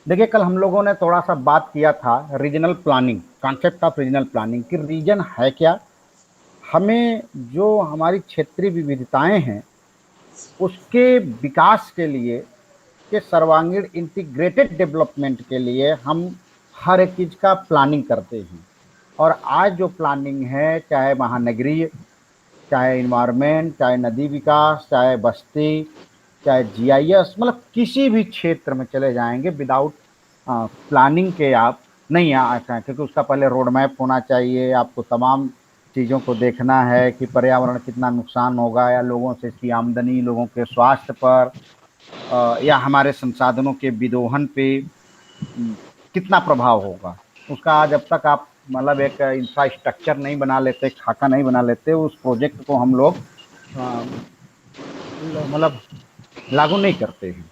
देखिए, कल हम लोगों ने थोड़ा सा बात किया था regional planning, concept of regional planning कि रीजन है क्या, हमें जो हमारी क्षेत्रीय विविधताएं हैं उसके विकास के लिए, के सर्वांगीण इंटीग्रेटेड डेवलपमेंट के लिए हम हर एक चीज का प्लानिंग करते हैं। और आज जो प्लानिंग है, चाहे महानगरीय, चाहे इन्वायरमेंट, चाहे नदी विकास, चाहे बस्ती, चाहे जीआईएस, मतलब किसी भी क्षेत्र में चले जाएंगे, विदाउट प्लानिंग के आप नहीं आ सकते, क्योंकि उसका पहले रोड मैप होना चाहिए। आपको तमाम चीज़ों को देखना है कि पर्यावरण कितना नुकसान होगा, या लोगों से इसकी आमदनी, लोगों के स्वास्थ्य पर, या हमारे संसाधनों के विदोहन पे कितना प्रभाव होगा उसका। जब तक आप मतलब एक इंफ्रास्ट्रक्चर नहीं बना लेते, खाका नहीं बना लेते, उस प्रोजेक्ट को हम लोग मतलब लागू नहीं करते हैं।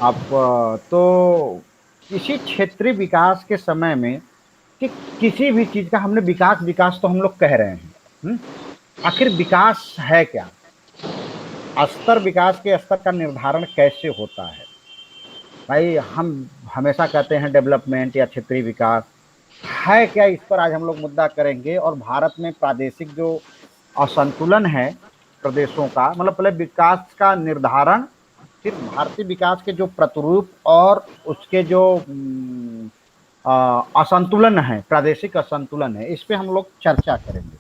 आप तो इसी क्षेत्रीय विकास के समय में कि किसी भी चीज का हमने विकास विकास तो हम लोग कह रहे हैं, आखिर विकास है क्या, स्तर, विकास के स्तर का निर्धारण कैसे होता है। भाई हम हमेशा कहते हैं डेवलपमेंट या क्षेत्रीय विकास है क्या, इस पर आज हम लोग मुद्दा करेंगे। और भारत में प्रादेशिक जो असंतुलन है प्रदेशों का, मतलब पहले विकास का निर्धारण, फिर भारतीय विकास के जो प्रतिरूप और उसके जो असंतुलन है, प्रादेशिक असंतुलन है, इस पे हम लोग चर्चा करेंगे।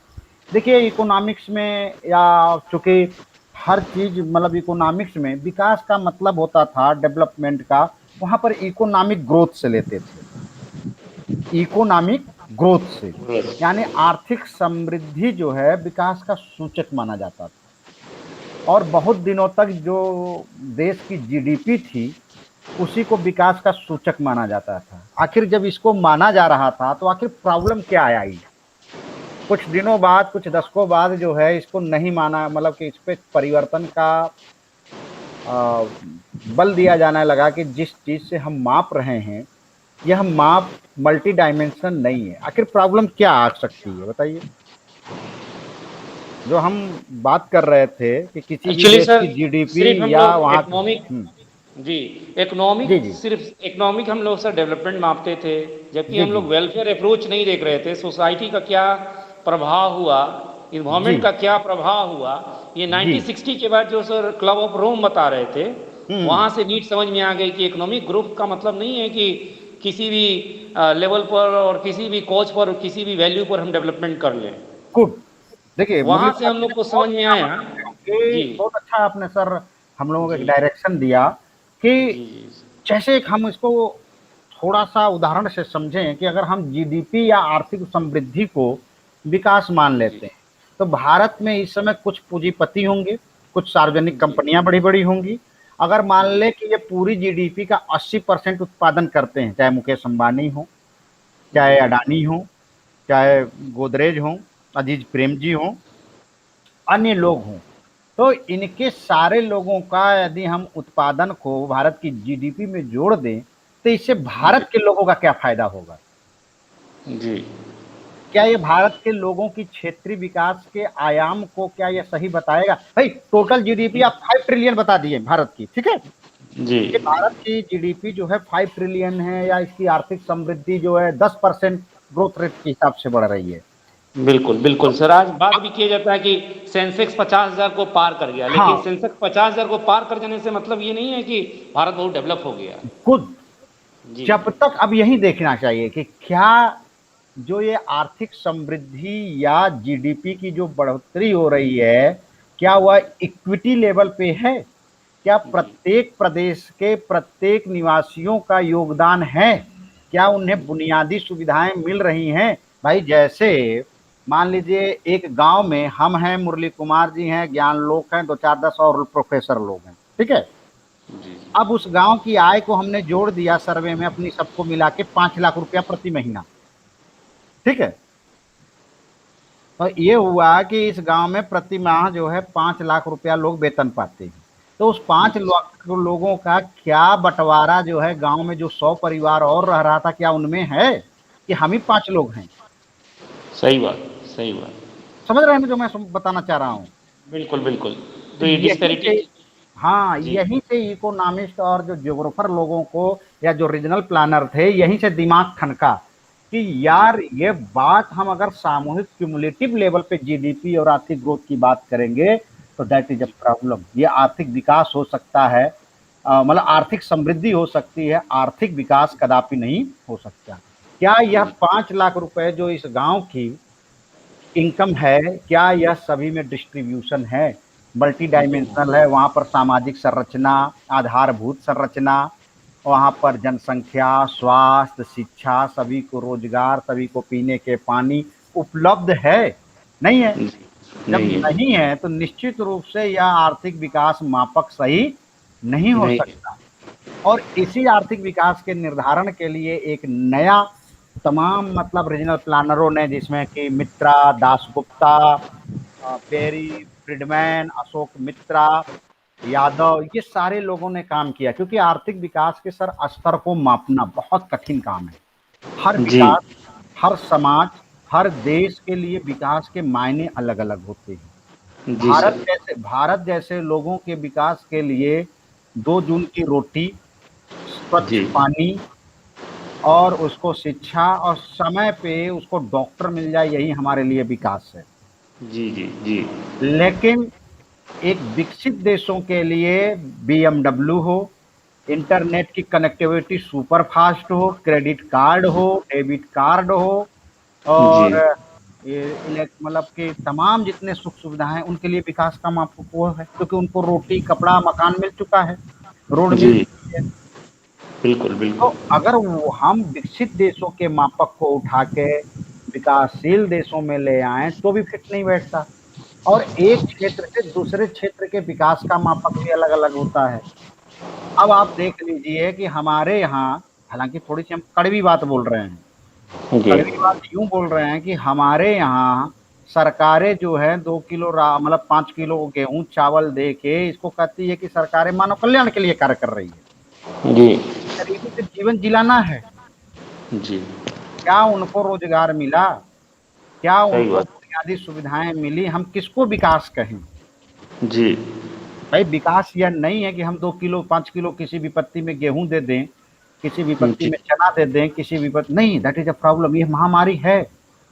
देखिए, इकोनॉमिक्स में, या चूंकि हर चीज मतलब इकोनॉमिक्स में विकास का मतलब होता था डेवलपमेंट का, वहां पर इकोनॉमिक ग्रोथ से लेते थे, इकोनॉमिक ग्रोथ से, यानी आर्थिक समृद्धि जो है विकास का सूचक माना जाता था। और बहुत दिनों तक जो देश की जीडीपी थी उसी को विकास का सूचक माना जाता था। आखिर जब इसको माना जा रहा था तो आखिर प्रॉब्लम क्या आई, कुछ दिनों बाद, कुछ दशकों बाद जो है इसको नहीं माना, मतलब कि इस पे परिवर्तन का बल दिया जाने लगा कि जिस चीज से हम माप रहे हैं यह माप मल्टी डायमेंशन नहीं है। आखिर प्रॉब्लम क्या आ सकती है बताइए। जो हम बात कर रहे थे कि किसी भी एक्चुअली देश सर, की जीडीपी सिर्फ हम या लोग वहां, इकोनॉमिक, जी, जी इकोनॉमिक, जी सिर्फ इकोनॉमिक हम लोग सर डेवलपमेंट मापते थे, जबकि जी हम जी लोग वेलफेयर अप्रोच नहीं देख रहे थे। सोसाइटी का क्या प्रभाव हुआ, जी इन्वायरमेंट का क्या प्रभाव हुआ। ये जी 1960 के बाद जो सर क्लब ऑफ रोम बता रहे थे, हम्म वहाँ से नीड समझ में आ गई कि इकोनॉमिक ग्रोथ का मतलब नहीं है कि किसी भी लेवल पर और किसी भी कॉज पर, किसी भी वैल्यू पर हम डेवलपमेंट कर लें। गुड। देखिए, मुरली वहाँ से कुमार हम जी ने लोग को बहुत समझ में अच्छा आया। बताया जी, कि बहुत अच्छा आपने सर हम लोगों को एक जी, डायरेक्शन दिया कि जी, जी, जैसे एक हम इसको थोड़ा सा उदाहरण से समझें कि अगर हम जीडीपी या आर्थिक समृद्धि को विकास मान जी, लेते हैं, तो भारत में इस समय कुछ पूंजीपति होंगे, कुछ सार्वजनिक जी, कंपनियां बड़ी बड़ी होंगी। अगर मान जी, ले कि ये पूरी जीडीपी का 80% उत्पादन करते हैं, चाहे मुकेश अंबानी हो, चाहे जी, अडानी हो, चाहे गोदरेज हो, अजीज प्रेम जी हो, अन्य लोग हों, तो इनके सारे लोगों का यदि हम उत्पादन को भारत की जीडीपी में जोड़ दें तो इससे जी, भारत के लोगों का क्या फायदा होगा। जी, क्या ये भारत के लोगों की क्षेत्रीय विकास के आयाम को क्या ये सही बताएगा। भाई टोटल जीडीपी आप 5 ट्रिलियन बता दिए भारत की, ठीक है, जी, कि भारत की जीडीपी जो है 5 ट्रिलियन है, या इसकी आर्थिक समृद्धि जो है 10% ग्रोथ रेट के हिसाब से बढ़ रही है। बिल्कुल, तो बिल्कुल सर। आज बात अब भी किया जाता है कि सेंसेक्स 50,000 को पार कर गया, लेकिन हाँ, सेंसेक्स 50,000 को पार कर जाने से मतलब ये नहीं है कि भारत बहुत डेवलप हो गया। खुद जी, जब तक अब यही देखना चाहिए कि क्या जो ये आर्थिक समृद्धि या जीडीपी की जो बढ़ोतरी हो रही है, क्या वह इक्विटी लेवल पे है, क्या जी, प्रत्येक प्रदेश के प्रत्येक निवासियों का योगदान है, क्या उन्हें बुनियादी सुविधाएं मिल रही हैं। भाई जैसे मान लीजिए एक गांव में हम हैं, मुरली कुमार जी हैं, ज्ञान लोग हैं, दो चार दस और प्रोफेसर लोग हैं, ठीक है। जी, अब उस गांव की आय को हमने जोड़ दिया सर्वे में अपनी सबको मिला के 5 लाख रुपया प्रति महीना, ठीक है। तो ये हुआ कि इस गांव में प्रति माह जो है 5 लाख रुपया लोग वेतन पाते हैं। तो उस पांच जी, लाख लोगों का क्या बंटवारा जो है, गांव में जो 100 परिवार और रह रहा था, क्या उनमें है कि हम ही 5 लोग हैं। सही बात, सही बात। समझ रहे हैं जो मैं बताना चाह रहा हूँ। बिल्कुल, बिल्कुल। तो तो ये यही डिस्पैरिटी, से, हाँ, जी यहीं से इकोनॉमिस्ट और जो ज्योग्राफर लोगों को या जो रीजनल प्लानर थे, यहीं से दिमाग ठनका कि यार ये बात हम अगर सामूहिक क्यूमुलेटिव लेवल पे जीडीपी और आर्थिक ग्रोथ की बात करेंगे तो दैट इज अ प्रॉब्लम। ये आर्थिक विकास हो सकता है, मतलब आर्थिक समृद्धि हो सकती है, आर्थिक विकास कदापि नहीं हो सकता। क्या यह 5 लाख रुपए जो इस गांव की इनकम है, क्या यह सभी में डिस्ट्रीब्यूशन है? मल्टी डायमेंशनल है, वहां पर सामाजिक संरचना, आधारभूत संरचना, वहां पर जनसंख्या, स्वास्थ्य, शिक्षा, सभी को रोजगार, सभी को पीने के पानी उपलब्ध है? नहीं है। जी, जब नहीं है, नहीं है तो निश्चित रूप से यह आर्थिक विकास मापक सही नहीं हो नहीं है। सकता। और इसी आर्थिक विकास के निर्धारण के लिए एक नया तमाम मतलब रीजनल प्लानरों ने, जिसमें कि मित्रा, दासगुप्ता, पेरी, फ्रीडमैन, अशोक मित्रा, यादव, ये सारे लोगों ने काम किया, क्योंकि आर्थिक विकास के सर स्तर को मापना बहुत कठिन काम है। हर जी, विकास, हर समाज, हर देश के लिए विकास के मायने अलग अलग होते हैं। जी सर। भारत जैसे लोगों के विकास के लिए 2 जून की रोटी, स्वच्छ जी, पानी, और उसको शिक्षा और समय पे उसको डॉक्टर मिल जाए, यही हमारे लिए विकास है। जी, जी, जी, लेकिन एक विकसित देशों के लिए बीएमडब्ल्यू हो, इंटरनेट की कनेक्टिविटी सुपर फास्ट हो, क्रेडिट कार्ड हो, डेबिट कार्ड हो, और जी, ये मतलब कि तमाम जितने सुख सुविधाएं हैं, उनके लिए विकास का मापक वो है, क्योंकि उनको रोटी, कपड़ा, मकान मिल चुका है, रोड मिल जी, चुकी है। बिल्कुल, तो बिल्कुल। अगर वो हम विकसित देशों के मापक को उठा के विकासशील देशों में ले आए तो भी फिट नहीं बैठता। और एक क्षेत्र से दूसरे क्षेत्र के विकास का मापक भी अलग अलग होता है। अब आप देख लीजिए कि हमारे यहाँ, हालांकि थोड़ी सी हम कड़वी बात बोल रहे हैं, जी, कड़वी बात यूं बोल रहे हैं कि हमारे यहाँ सरकारें जो है 2 किलो मतलब 5 किलो गेहूं चावल दे के इसको कहती है कि सरकारें मानव कल्याण के लिए कार्य कर रही है। जी, गरीबी से जीवन जिलाना है। जी, क्या उनको रोजगार मिला? क्या सही उनको बात। बुनियादी सुविधाएं मिली? हम किसको विकास कहें? जी, भाई विकास यह नहीं है कि हम 2 किलो 5 किलो किसी विपत्ति में गेहूं दे दें, किसी विपत्ति जी, में चना दे दें, किसी विपत्ति नहीं, दैट इज अ प्रॉब्लम, ये महामारी है।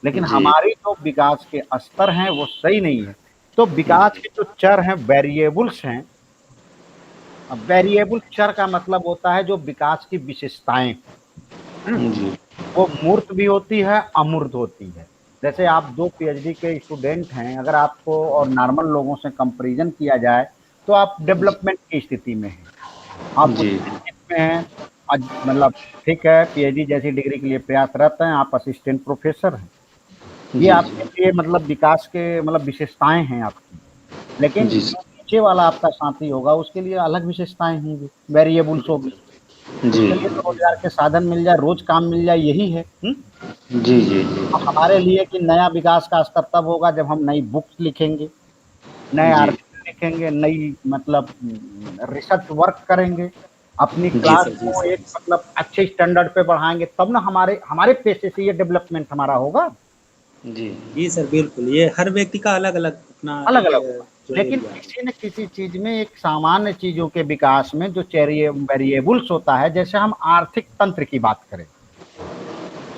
लेकिन जी, हमारी जो विकास के स्तर हैं वो सही नहीं है। तो विकास जी, के जो चर हैं, वेरिएबल्स हैं। अब वेरिएबल चर का मतलब होता है जो विकास की विशेषताएं, हम्म, जी, वो मूर्त भी होती है, अमूर्त होती है। जैसे आप 2 पीएचडी के स्टूडेंट हैं, अगर आपको और नॉर्मल लोगों से कंपैरिजन किया जाए तो आप डेवलपमेंट की स्थिति में हैं, आप उच्च जी, शिक्षित में हैं। आज मतलब ठीक है, पीएचडी जैसी डिग्री के लिए प्रयासरत हैं, आप असिस्टेंट प्रोफेसर हैं, ये जी, आपके लिए मतलब विकास के मतलब विशेषताएं हैं आपकी। लेकिन जी, जो नीचे वाला आपका साथी होगा उसके लिए अलग विशेषताएं होंगी, वेरिएबल्स होगी। जी, उसके लिए तो रोजगार के साधन मिल जाए, रोज काम मिल जाए, यही है। जी, जी, जी, अब हमारे लिए कि नया विकास का स्तर तब होगा जब हम नई बुक्स लिखेंगे, नए जी, आर्टिकल लिखेंगे, नई मतलब रिसर्च वर्क करेंगे, अपनी जी क्लास सर, जी को सर, एक मतलब अच्छे स्टैंडर्ड पे बढ़ाएंगे, तब ना हमारे हमारे पेशे से ये डेवलपमेंट हमारा होगा। जी, जी सर, बिल्कुल। ये हर व्यक्ति का अलग-अलग अपना अलग एक अलग होगा। जो लेकिन एरिया है। किसी न किसी चीज में, एक सामान्य चीजों के विकास में जो चेरिए वेरिएबल्स होता है, जैसे हम आर्थिक तंत्र की बात करें,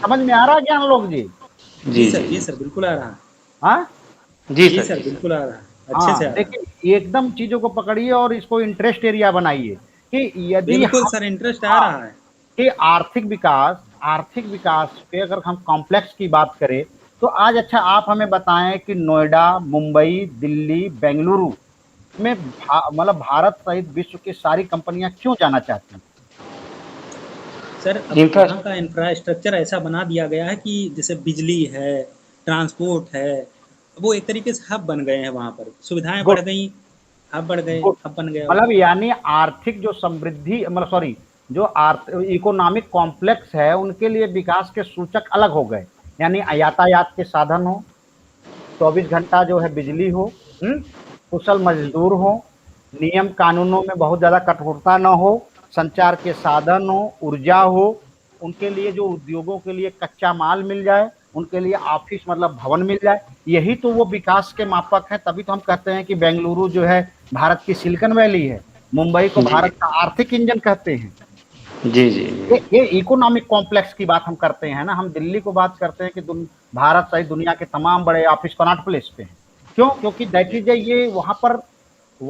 समझ में आ रहा है ज्ञान लोग जी? जी जी, सर, जी, जी सर, बिल्कुल आ रहा है। हाँ, जी जी सर, सर, जी सर, बिल्कुल आ रहा है। अच्छे हाँ, से आ रहा है। देखिए एकदम चीजों को पकड़िए और इसको इंटरेस्ट एरिया बनाइए कि यदि बिल्कुल हम, सर, इंटरेस्ट आ हाँ, रहा है। कि आर्थिक विकास पे अगर हम कॉम्प्लेक्स की बात करें तो आज अच्छा आप हमें बताएं कि नोएडा, मुंबई, दिल्ली, बेंगलुरु में मतलब भारत सहित विश्व की सारी कंपनियां क्यों जाना चाहती हैं? सर, अब इंफ्रा वहाँ का इंफ्रास्ट्रक्चर ऐसा बना दिया गया है कि जैसे बिजली है, ट्रांसपोर्ट है, वो एक तरीके से हब बन गए हैं वहाँ पर। सुविधाएँ बढ़ गुड, गई, हब बढ़ गए, गुड, हब बन गया वो। मतलब यानी आर्थिक जो समृद्धि मतलब सॉरी, जो इकोनॉमिक कॉम्प्लेक्स है उनके लिए विकास के सूचक अलग हो गए। यानी यातायात के साधन हो, 24 घंटा जो है बिजली हो, कुशल जी, मजदूर हो, नियम कानूनों में बहुत ज्यादा कठोरता न हो, संचार के साधन हो, ऊर्जा हो, उनके लिए जो उद्योगों के लिए कच्चा माल मिल जाए, उनके लिए ऑफिस मतलब भवन मिल जाए, यही तो वो विकास के मापक है। तभी तो हम कहते हैं कि बेंगलुरु जो है भारत की सिलिकॉन वैली है। मुंबई को जी भारत का आर्थिक इंजन कहते हैं। जी जी ये इकोनॉमिक कॉम्प्लेक्स की बात हम करते हैं ना, हम दिल्ली को बात करते हैं कि भारत सहित दुनिया के तमाम बड़े ऑफिस कनॉट प्लेस पे हैं। क्यों? क्योंकि दैट इज ये वहां पर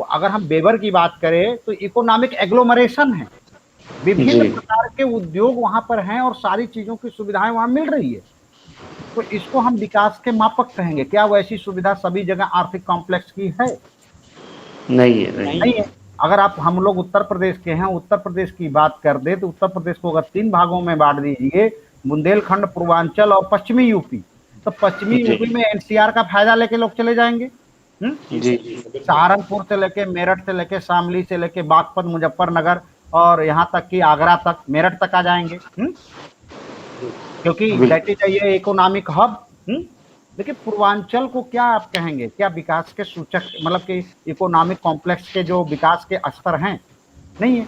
अगर हम बेबर की बात करें तो इकोनॉमिक एग्लोमरेशन है, विभिन्न जी प्रकार के उद्योग वहां पर हैं और सारी चीजों की सुविधाएं वहां मिल रही है। तो इसको हम विकास के मापक कहेंगे। क्या वैसी सुविधा सभी जगह आर्थिक कॉम्प्लेक्स की है? नहीं है नहीं नहीं है। अगर आप हम लोग उत्तर प्रदेश के हैं, उत्तर प्रदेश की बात कर दे तो उत्तर प्रदेश को अगर 3 भागों में बांट दीजिए, बुंदेलखंड, पूर्वांचल और पश्चिमी यूपी, तो पश्चिमी जी यूपी में एनसीआर का फायदा लेके लोग चले जाएंगे। जी जी सहारनपुर से लेके मेरठ से लेके शामली से लेके बागपत, मुजफ्फरनगर और यहाँ तक कि आगरा तक, मेरठ तक आ जाएंगे। क्योंकि दैट इज ये इकोनॉमिक हब। लेकिन पूर्वांचल को क्या आप कहेंगे? क्या विकास के सूचक, मतलब कि इकोनॉमिक कॉम्प्लेक्स के जो विकास के स्तर हैं? नहीं है।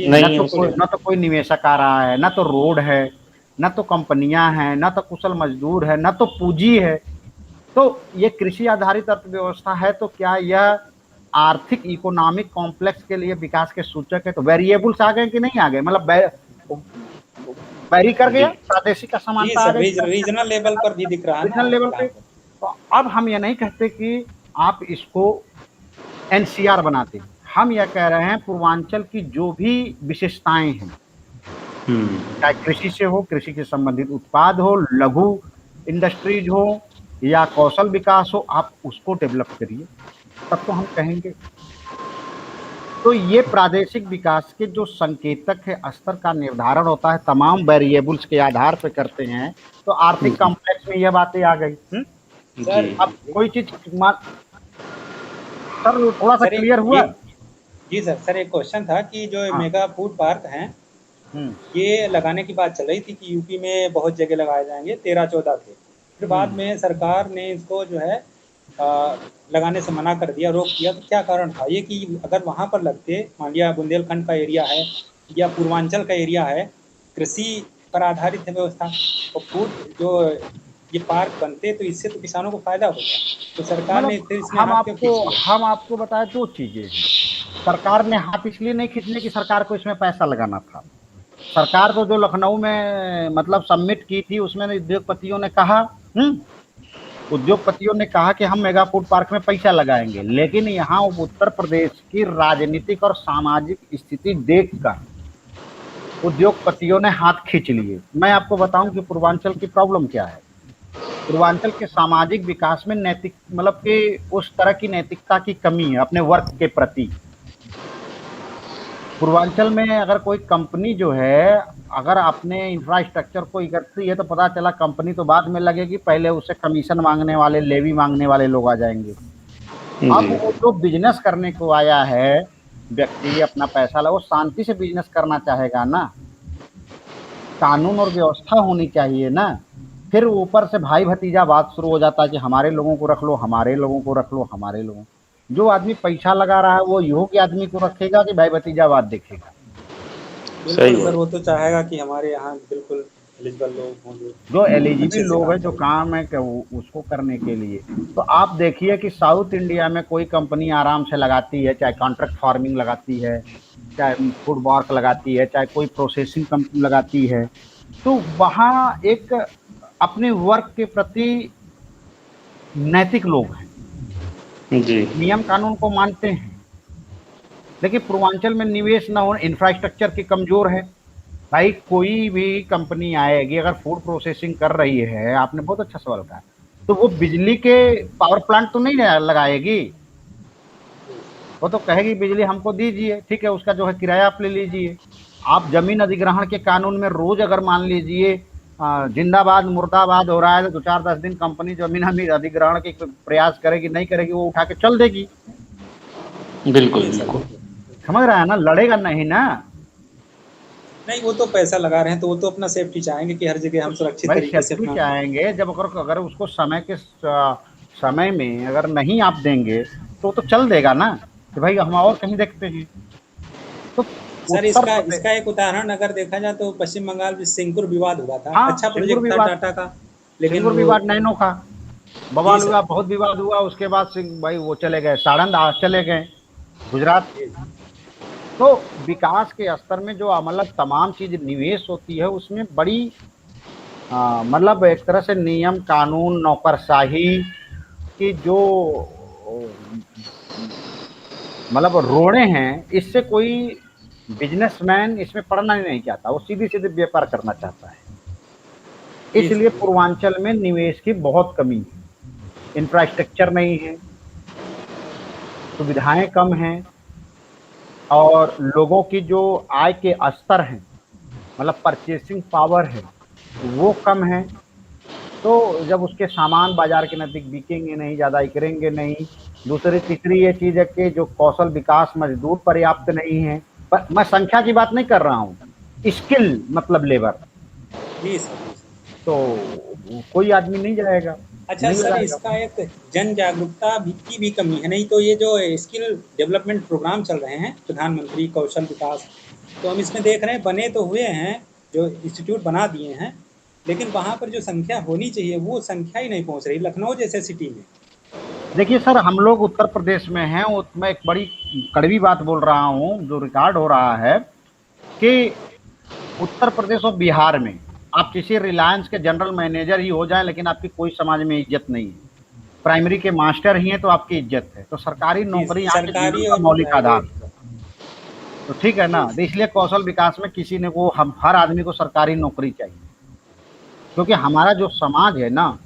नहीं है न तो कोई निवेशक आ रहा है, न तो रोड है, न तो कंपनियां हैं, न तो कुशल मजदूर है, न तो पूंजी है। तो ये कृषि आधारित अर्थव्यवस्था है, तो क्या यह आर्थिक इकोनॉमिक कॉम्प्लेक्स के लिए विकास के सूचक है? तो वेरिएबल्स आ गए कि नहीं आ गए? मतलब वेरी कर गया, प्रादेशिक असमानता आ गई, रीजनल लेवल पर भी दिख रहा है रीजनल लेवल पे। तो अब हम ये नहीं कहते कि आप इसको एनसीआर बनाते हैं, हम यह कह रहे हैं पूर्वांचल की जो भी विशेषताएं हैं, चाहे कृषि से हो, कृषि के संबंधित उत्पाद हो, लघु इंडस्ट्रीज हो या कौशल विकास हो, आप उसको डेवलप करिए, तब तो हम कहेंगे। तो ये प्रादेशिक विकास के जो संकेतक है, स्तर का निर्धारण होता है, तमाम वेरिएबल्स के आधार पर करते हैं। तो आर्थिक कॉम्प्लेक्स में यह बातें आ गई। सर अब कोई चीज सर थोड़ा सा क्लियर हुआ? जी सर एक क्वेश्चन था कि जो मेगा फूड पार्क हैं, ये लगाने की बात चल रही थी कि यूपी में बहुत जगह लगाए जाएंगे, 13-14 थे। फिर बाद में सरकार ने इसको जो है लगाने से मना कर दिया, रोक दिया। तो क्या कारण था ये कि अगर वहाँ पर लगते, मान लिया बुंदेलखंड का एरिया है या पूर्वांचल का एरिया है, कृषि पर आधारित है व्यवस्था, और फूड जो ये पार्क बनते तो इससे तो किसानों को फायदा होगा। तो सरकार ने फिर इसमें हाथ क्यों खींच लिया? हम आपको बताए दो चीजें हैं। सरकार ने हाथ इसलिए नहीं खींचने की सरकार को इसमें पैसा लगाना था। सरकार को जो लखनऊ में मतलब सबमिट की थी, उसमें उद्योगपतियों ने कहा कि हम मेगा फूड पार्क में पैसा लगाएंगे, लेकिन यहाँ उत्तर प्रदेश की राजनीतिक और सामाजिक स्थिति देखकर उद्योगपतियों ने हाथ खींच लिए। मैं आपको बताऊं कि पूर्वांचल की प्रॉब्लम क्या है। पूर्वांचल के सामाजिक विकास में नैतिक, मतलब कि उस तरह की नैतिकता की कमी है अपने वर्ग के प्रति। पूर्वांचल में अगर कोई कंपनी जो है, अगर अपने इंफ्रास्ट्रक्चर को इकट्ठी है, तो पता चला कंपनी तो बाद में लगेगी, पहले उससे कमीशन मांगने वाले, लेवी मांगने वाले लोग आ जाएंगे। अब वो जो बिजनेस करने को आया है व्यक्ति, अपना पैसा लगा, वो शांति से बिजनेस करना चाहेगा ना, कानून और व्यवस्था होनी चाहिए ना। फिर ऊपर से भाई भतीजा बात शुरू हो जाता है कि हमारे लोगों को रख लो, हमारे लोगों को रख लो, हमारे लोगों। जो आदमी पैसा लगा रहा है वो योग्य आदमी को रखेगा कि भाई भतीजा बात देखेगा? बिल्कुल सर, वो तो चाहेगा कि हमारे यहाँ बिल्कुल एलिजिबल लोग होंगे, जो एलिजिबल लोग हैं, जो काम है क्या उसको करने के लिए। तो आप देखिए कि साउथ इंडिया में कोई कंपनी आराम से लगाती है, चाहे कॉन्ट्रैक्ट फार्मिंग लगाती है, चाहे फूड पार्क लगाती है, चाहे कोई प्रोसेसिंग कंपनी लगाती है, तो वहाँ एक अपने वर्क के प्रति नैतिक लोग हैं, नियम कानून को मानते हैं। लेकिन पूर्वांचल में निवेश न हो, इंफ्रास्ट्रक्चर की कमजोर है। भाई कोई भी कंपनी आएगी अगर फूड प्रोसेसिंग कर रही है, आपने बहुत अच्छा सवाल कहा, तो वो बिजली के पावर प्लांट तो नहीं लगाएगी। वो तो कहेगी बिजली हमको दीजिए, ठीक है, उसका जो है किराया आप ले लीजिए। आप जमीन अधिग्रहण के कानून में रोज अगर मान लीजिए जिंदाबाद मुर्दाबाद हो रहा है, तो 4-10 दिन कंपनी जमीन अधिग्रहण के प्रयास करेगी, नहीं करेगी, वो उठा के चल देगी। बिल्कुल बिल्कुल, समझ रहा है ना, लड़ेगा नहीं ना। नहीं, वो तो पैसा लगा रहे हैं तो वो तो अपना सेफ्टी चाहेंगे कि हर जगह हम सुरक्षित तरीके से अपना चाहेंगे। जब अगर उसको समय में अगर नहीं आप देंगे तो चल देगा ना कि भाई हम और कहीं देखते हैं। तो सर इसका एक उदाहरण अगर देखा जाए तो पश्चिम बंगाल में सिंगुर विवाद हुआ था। अच्छा प्रोजेक्ट था टाटा का, लेकिन विवाद नैनो का बवाल हुआ, बहुत विवाद हुआ। उसके बाद भाई वो चले गए, साड़ंद चले गए गुजरात। तो विकास के स्तर में जो मतलब तमाम चीज निवेश होती है उसमें बड़ी मतलब एक तरह से नियम कानून नौकरशाही की जो मतलब रोड़े हैं, इससे कोई बिजनेसमैन इसमें पड़ना ही नहीं चाहता, वो सीधी सीधे व्यापार करना चाहता है। इसलिए पूर्वांचल में निवेश की बहुत कमी है, इंफ्रास्ट्रक्चर नहीं है, सुविधाएं कम हैं और लोगों की जो आय के स्तर हैं मतलब परचेसिंग पावर है वो कम है। तो जब उसके सामान बाजार के नजदीक बिकेंगे नहीं, ज़्यादा बिकेंगे नहीं। दूसरी तीसरी ये चीज़ है कि जो कौशल विकास मजदूर पर्याप्त नहीं है। पर मैं संख्या की बात नहीं कर रहा हूँ, स्किल मतलब लेबर। जी सर। तो कोई आदमी नहीं जाएगा। अच्छा सर, इसका एक जन जागरूकता की भी कमी है। नहीं तो ये जो स्किल डेवलपमेंट प्रोग्राम चल रहे हैं प्रधानमंत्री कौशल विकास, तो हम इसमें देख रहे हैं बने तो हुए हैं, जो इंस्टीट्यूट बना दिए हैं, लेकिन वहाँ पर जो संख्या होनी चाहिए वो संख्या ही नहीं पहुँच रही, लखनऊ जैसे सिटी में। देखिए सर, हम लोग उत्तर प्रदेश में हैं, मैं एक बड़ी कड़वी बात बोल रहा हूँ जो रिकॉर्ड हो रहा है कि उत्तर प्रदेश और बिहार में आप किसी रिलायंस के जनरल मैनेजर ही हो जाएं लेकिन आपकी कोई समाज में इज्जत नहीं है। प्राइमरी के मास्टर ही हैं तो आपकी इज्जत है। तो सरकारी नौकरी यहाँ के जीवन का मौलिक आधार, तो ठीक है ना। तो इसलिए कौशल विकास में किसी ने को हम हर आदमी को सरकारी नौकरी चाहिए, क्योंकि हमारा जो समाज है ना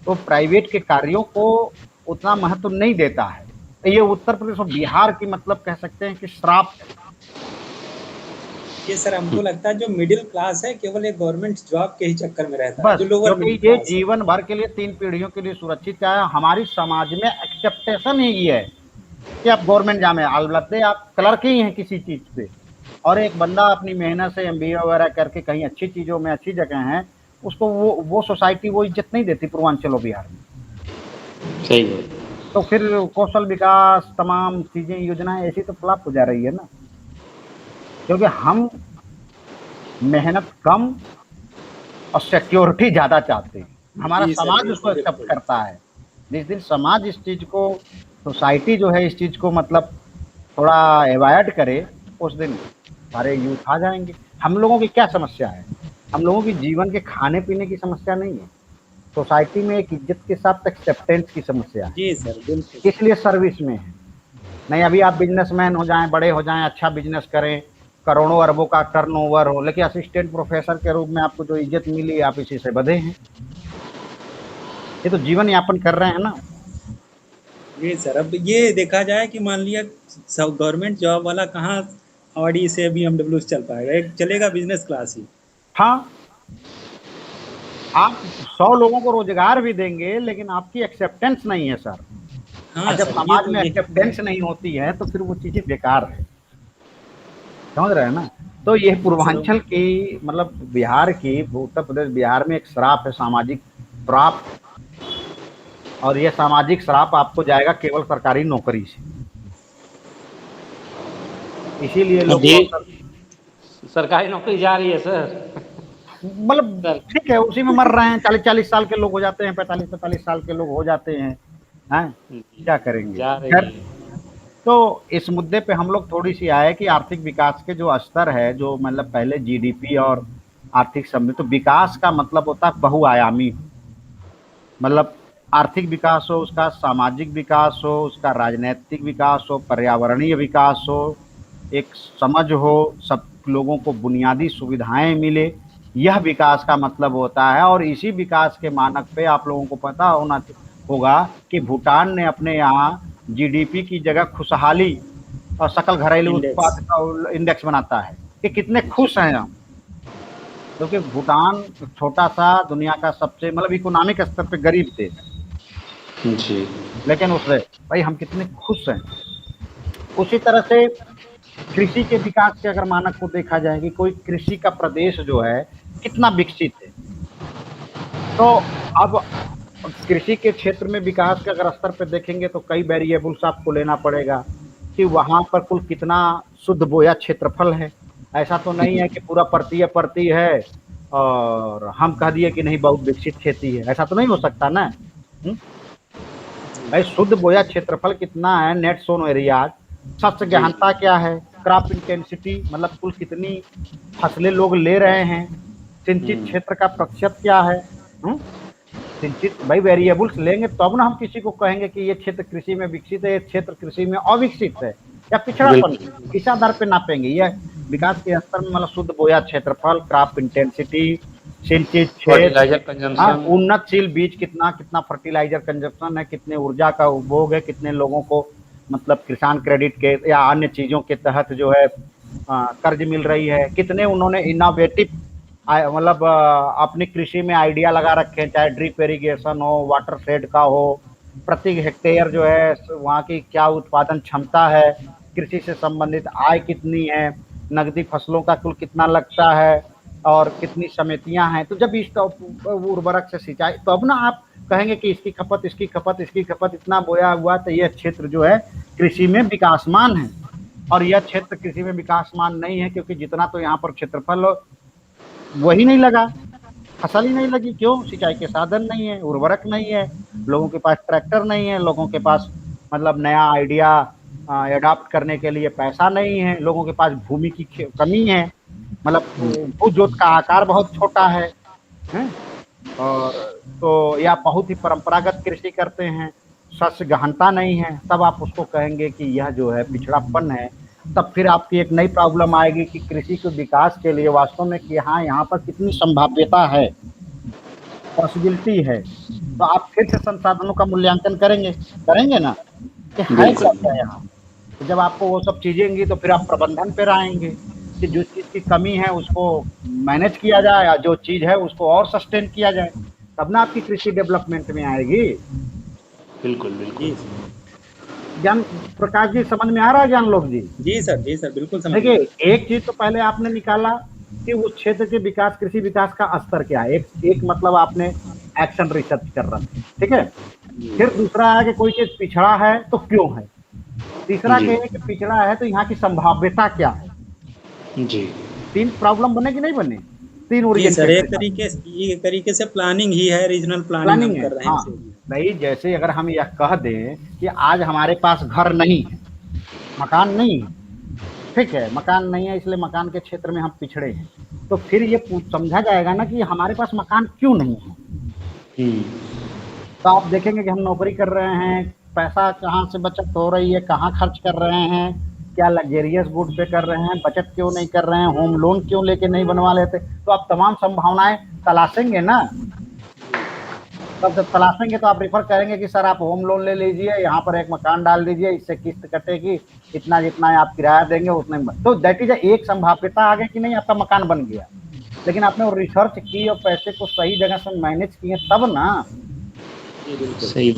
तो प्राइवेट के कार्यों को उतना महत्व नहीं देता है। ये उत्तर प्रदेश और बिहार की मतलब कह सकते हैं कि श्राप है। ये सर हमको लगता है जो मिडिल क्लास है केवल एक गवर्नमेंट जॉब के ही चक्कर में रहता है, जो लोअर मिडिल क्लास ये जीवन भर के लिए 3 पीढ़ियों के लिए सुरक्षित है। हमारी समाज में एक्सेप्टेशन ही ये है कि आप गवर्नमेंट जॉब में अलबत्ते आप क्लर्क ही हैं किसी चीज पे, और एक बंदा अपनी मेहनत से MBA वगैरह करके कहीं अच्छी चीजों में अच्छी जगह है, उसको वो सोसाइटी वो इज्जत नहीं देती पूर्वांचल और बिहार में। सही है। तो फिर कौशल विकास तमाम चीजें योजनाएं ऐसी तो फ्लॉप हो जा रही है ना, क्योंकि हम मेहनत कम और सिक्योरिटी ज्यादा चाहते हैं। हमारा समाज उसको एक्सेप्ट करता है। जिस दिन समाज इस चीज को, सोसाइटी जो है इस चीज को मतलब थोड़ा अवॉइड करे, उस दिन सारे यूथ आ जाएंगे। हम लोगों की क्या समस्या है? हम लोगों की जीवन के खाने पीने की समस्या नहीं है, सोसाइटी में एक इज्जत के साथ एक्सेप्टेंस की समस्या है। जी सर, बिल्कुल। इसलिए सर्विस में है। नहीं अभी आप बिजनेसमैन हो जाएं, बड़े हो जाएं, अच्छा बिजनेस करें, करोड़ों अरबों का टर्नओवर हो, लेकिन असिस्टेंट प्रोफेसर के रूप में आपको जो इज्जत मिली आप इसी से बंधे हैं। ये तो जीवन यापन कर रहे हैं ना। जी सर, अब ये देखा जाए कि मान लिया सब गवर्नमेंट जॉब वाला कहाँ ऑडी से BMW चल पाएगा, एक चलेगा बिजनेस क्लास ही। हाँ, आप 100 लोगों को रोजगार भी देंगे लेकिन आपकी एक्सेप्टेंस नहीं है सर। हाँ, जब समाज में एक्सेप्टेंस नहीं होती है तो फिर वो चीजें बेकार है, समझ रहे हैं ना। तो ये पूर्वांचल की मतलब बिहार की, उत्तर प्रदेश बिहार में एक श्राप है, सामाजिक श्राप। और ये सामाजिक श्राप आपको जाएगा केवल सरकारी नौकरी से। इसीलिए लोग सरकारी नौकरी जा रही है सर, मतलब ठीक है उसी में मर रहे हैं। 40-40 साल के लोग हो जाते हैं, 45-45 साल के लोग हो जाते हैं, क्या करेंगे। तो इस मुद्दे पे हम लोग थोड़ी सी आए कि आर्थिक विकास के जो स्तर है, जो मतलब पहले GDP और आर्थिक समृद्धि, तो विकास का मतलब होता है बहुआयामी, मतलब आर्थिक विकास हो, उसका सामाजिक विकास हो, उसका राजनीतिक विकास हो, पर्यावरणीय विकास हो, एक समझ हो, सब लोगों को बुनियादी सुविधाएं मिले, यह विकास का मतलब होता है। और इसी विकास के मानक पे आप लोगों को पता होगा कि भूटान ने अपने यहाँ GDP की जगह खुशहाली और सकल घरेलू उत्पाद का इंडेक्स बनाता है कि कितने खुश हैं हम, क्योंकि भूटान छोटा सा दुनिया का सबसे मतलब इकोनॉमिक स्तर पे गरीब देश है जी, लेकिन उससे भाई हम कितने खुश हैं। उसी तरह से कृषि के विकास के अगर मानक को देखा जाए कि कोई कृषि का प्रदेश जो है कितना विकसित है, तो अब कृषि के क्षेत्र में विकास के अगर स्तर पर देखेंगे तो कई वेरिएबल्स आपको लेना पड़ेगा कि वहाँ पर कुल कितना शुद्ध बोया क्षेत्रफल है। ऐसा तो नहीं है कि पूरा परती है और हम कह दिए कि नहीं बहुत विकसित खेती है, ऐसा तो नहीं हो सकता ना। भाई शुद्ध बोया क्षेत्रफल कितना है, नेट सोन एरिया, शस्य गहनता क्या है, क्रॉप इंटेंसिटी, मतलब कुल कितनी फसलें लोग ले रहे हैं, सिंचित क्षेत्र का प्रतिशत क्या है। सिंचित भाई वेरिएबल्स लेंगे तब ना हम किसी को कहेंगे कि ये क्षेत्र कृषि में विकसित है, ये क्षेत्र कृषि में अविकसित है या पिछड़ापन, किस आधार पे नापेंगे। यह विकास के स्तर में मतलब शुद्ध बोया क्षेत्रफल, क्रॉप इंटेंसिटी, सिंचित क्षेत्र, हाँ, उन्नतशील बीज कितना कितना फर्टिलाइजर कंजप्शन है, कितने ऊर्जा का उपभोग है, कितने लोगों को मतलब किसान क्रेडिट के या अन्य चीजों के तहत जो है कर्ज मिल रही है, कितने उन्होंने इनोवेटिव मतलब अपनी कृषि में आइडिया लगा रखे हैं, चाहे ड्रिप इरिगेशन हो, वाटर शेड का हो, प्रति हेक्टेयर जो है वहाँ की क्या उत्पादन क्षमता है, कृषि से संबंधित आय कितनी है, नकदी फसलों का कुल कितना लगता है और कितनी समितियां हैं। तो जब इस उर्वरक से सिंचाई, तो अब ना आप कहेंगे कि इसकी खपत इसकी खपत इसकी खपत इतना बोया हुआ, तो यह क्षेत्र जो है कृषि में विकासमान है। और यह क्षेत्र कृषि में विकासमान नहीं है क्योंकि जितना तो यहाँ पर क्षेत्रफल वही नहीं लगा, फसल ही नहीं लगी। क्यों? सिंचाई के साधन नहीं है, उर्वरक नहीं है, लोगों के पास ट्रैक्टर नहीं है, लोगों के पास मतलब नया आइडिया अडॉप्ट करने के लिए पैसा नहीं है, लोगों के पास भूमि की कमी है, मतलब भू जोत का आकार बहुत छोटा है, और तो या बहुत ही परंपरागत कृषि करते हैं, शस्य गहनता नहीं है, तब आप उसको कहेंगे कि यह जो है पिछड़ापन है। तब फिर आपकी एक नई प्रॉब्लम आएगी कि कृषि के विकास के लिए वास्तव में कि हाँ यहाँ पर कितनी संभाव्यता है, पॉसिबिलिटी है। तो आप फिर से संसाधनों का मूल्यांकन करेंगे ना कि है क्या यहाँ। तो जब आपको वो सब चीजेंगी तो फिर आप प्रबंधन पर आएंगे कि जो चीज की कमी है उसको मैनेज किया जाए या जो चीज है उसको और सस्टेन किया जाए, तब ना आपकी कृषि डेवलपमेंट में आएगी। बिल्कुल बिल्कुल। ज्ञान प्रकाश जी समझ में आ रहा है? ज्ञान लोग जी? जी सर बिल्कुल समझ। देखिए, एक चीज तो पहले आपने निकाला कि उस क्षेत्र के विकास, कृषि विकास का स्तर क्या है, एक मतलब आपने एक्शन रिसर्च कर रहा है, ठीक है। फिर दूसरा है कि कोई चीज पिछड़ा है तो क्यों है, तीसरा कहें कि पिछड़ा है तो यहाँ की संभाव्यता क्या है। जी, 3 प्रॉब्लम बने कि नहीं बने? 3 ओरिएंटेड। एक तरीके से प्लानिंग ही है, रीजनल प्लानिंग कर रहे हैं। हाँ भाई, जैसे अगर हम यह कह दें कि आज हमारे पास घर नहीं है, मकान नहीं है, ठीक है, मकान नहीं है इसलिए मकान के क्षेत्र में हम पिछड़े हैं, तो फिर ये समझा जाएगा ना कि हमारे पास मकान क्यों नहीं है। तो आप देखेंगे कि हम नौकरी कर रहे हैं, पैसा कहाँ से बचत हो रही है, कहाँ खर्च कर रहे हैं, क्या लग्जरियस गुड पे कर रहे हैं, बचत क्यों नहीं कर रहे हैं, होम लोन क्यों लेके नहीं बनवा लेते। तो आप तमाम संभावनाएं तलाशेंगे ना। तब जब तलाशेंगे तो आप रिफर करेंगे कि सर आप होम लोन ले लीजिए, यहाँ पर एक मकान डाल दीजिए, इससे किस्त कटेगी, इतना जितना आप किराया देंगे उतने में। तो दैट इज एक संभाव्यता आ गई कि नहीं, आपका मकान बन गया। लेकिन आपने वो रिसर्च की और पैसे को सही जगह से मैनेज किए तब ना। सही।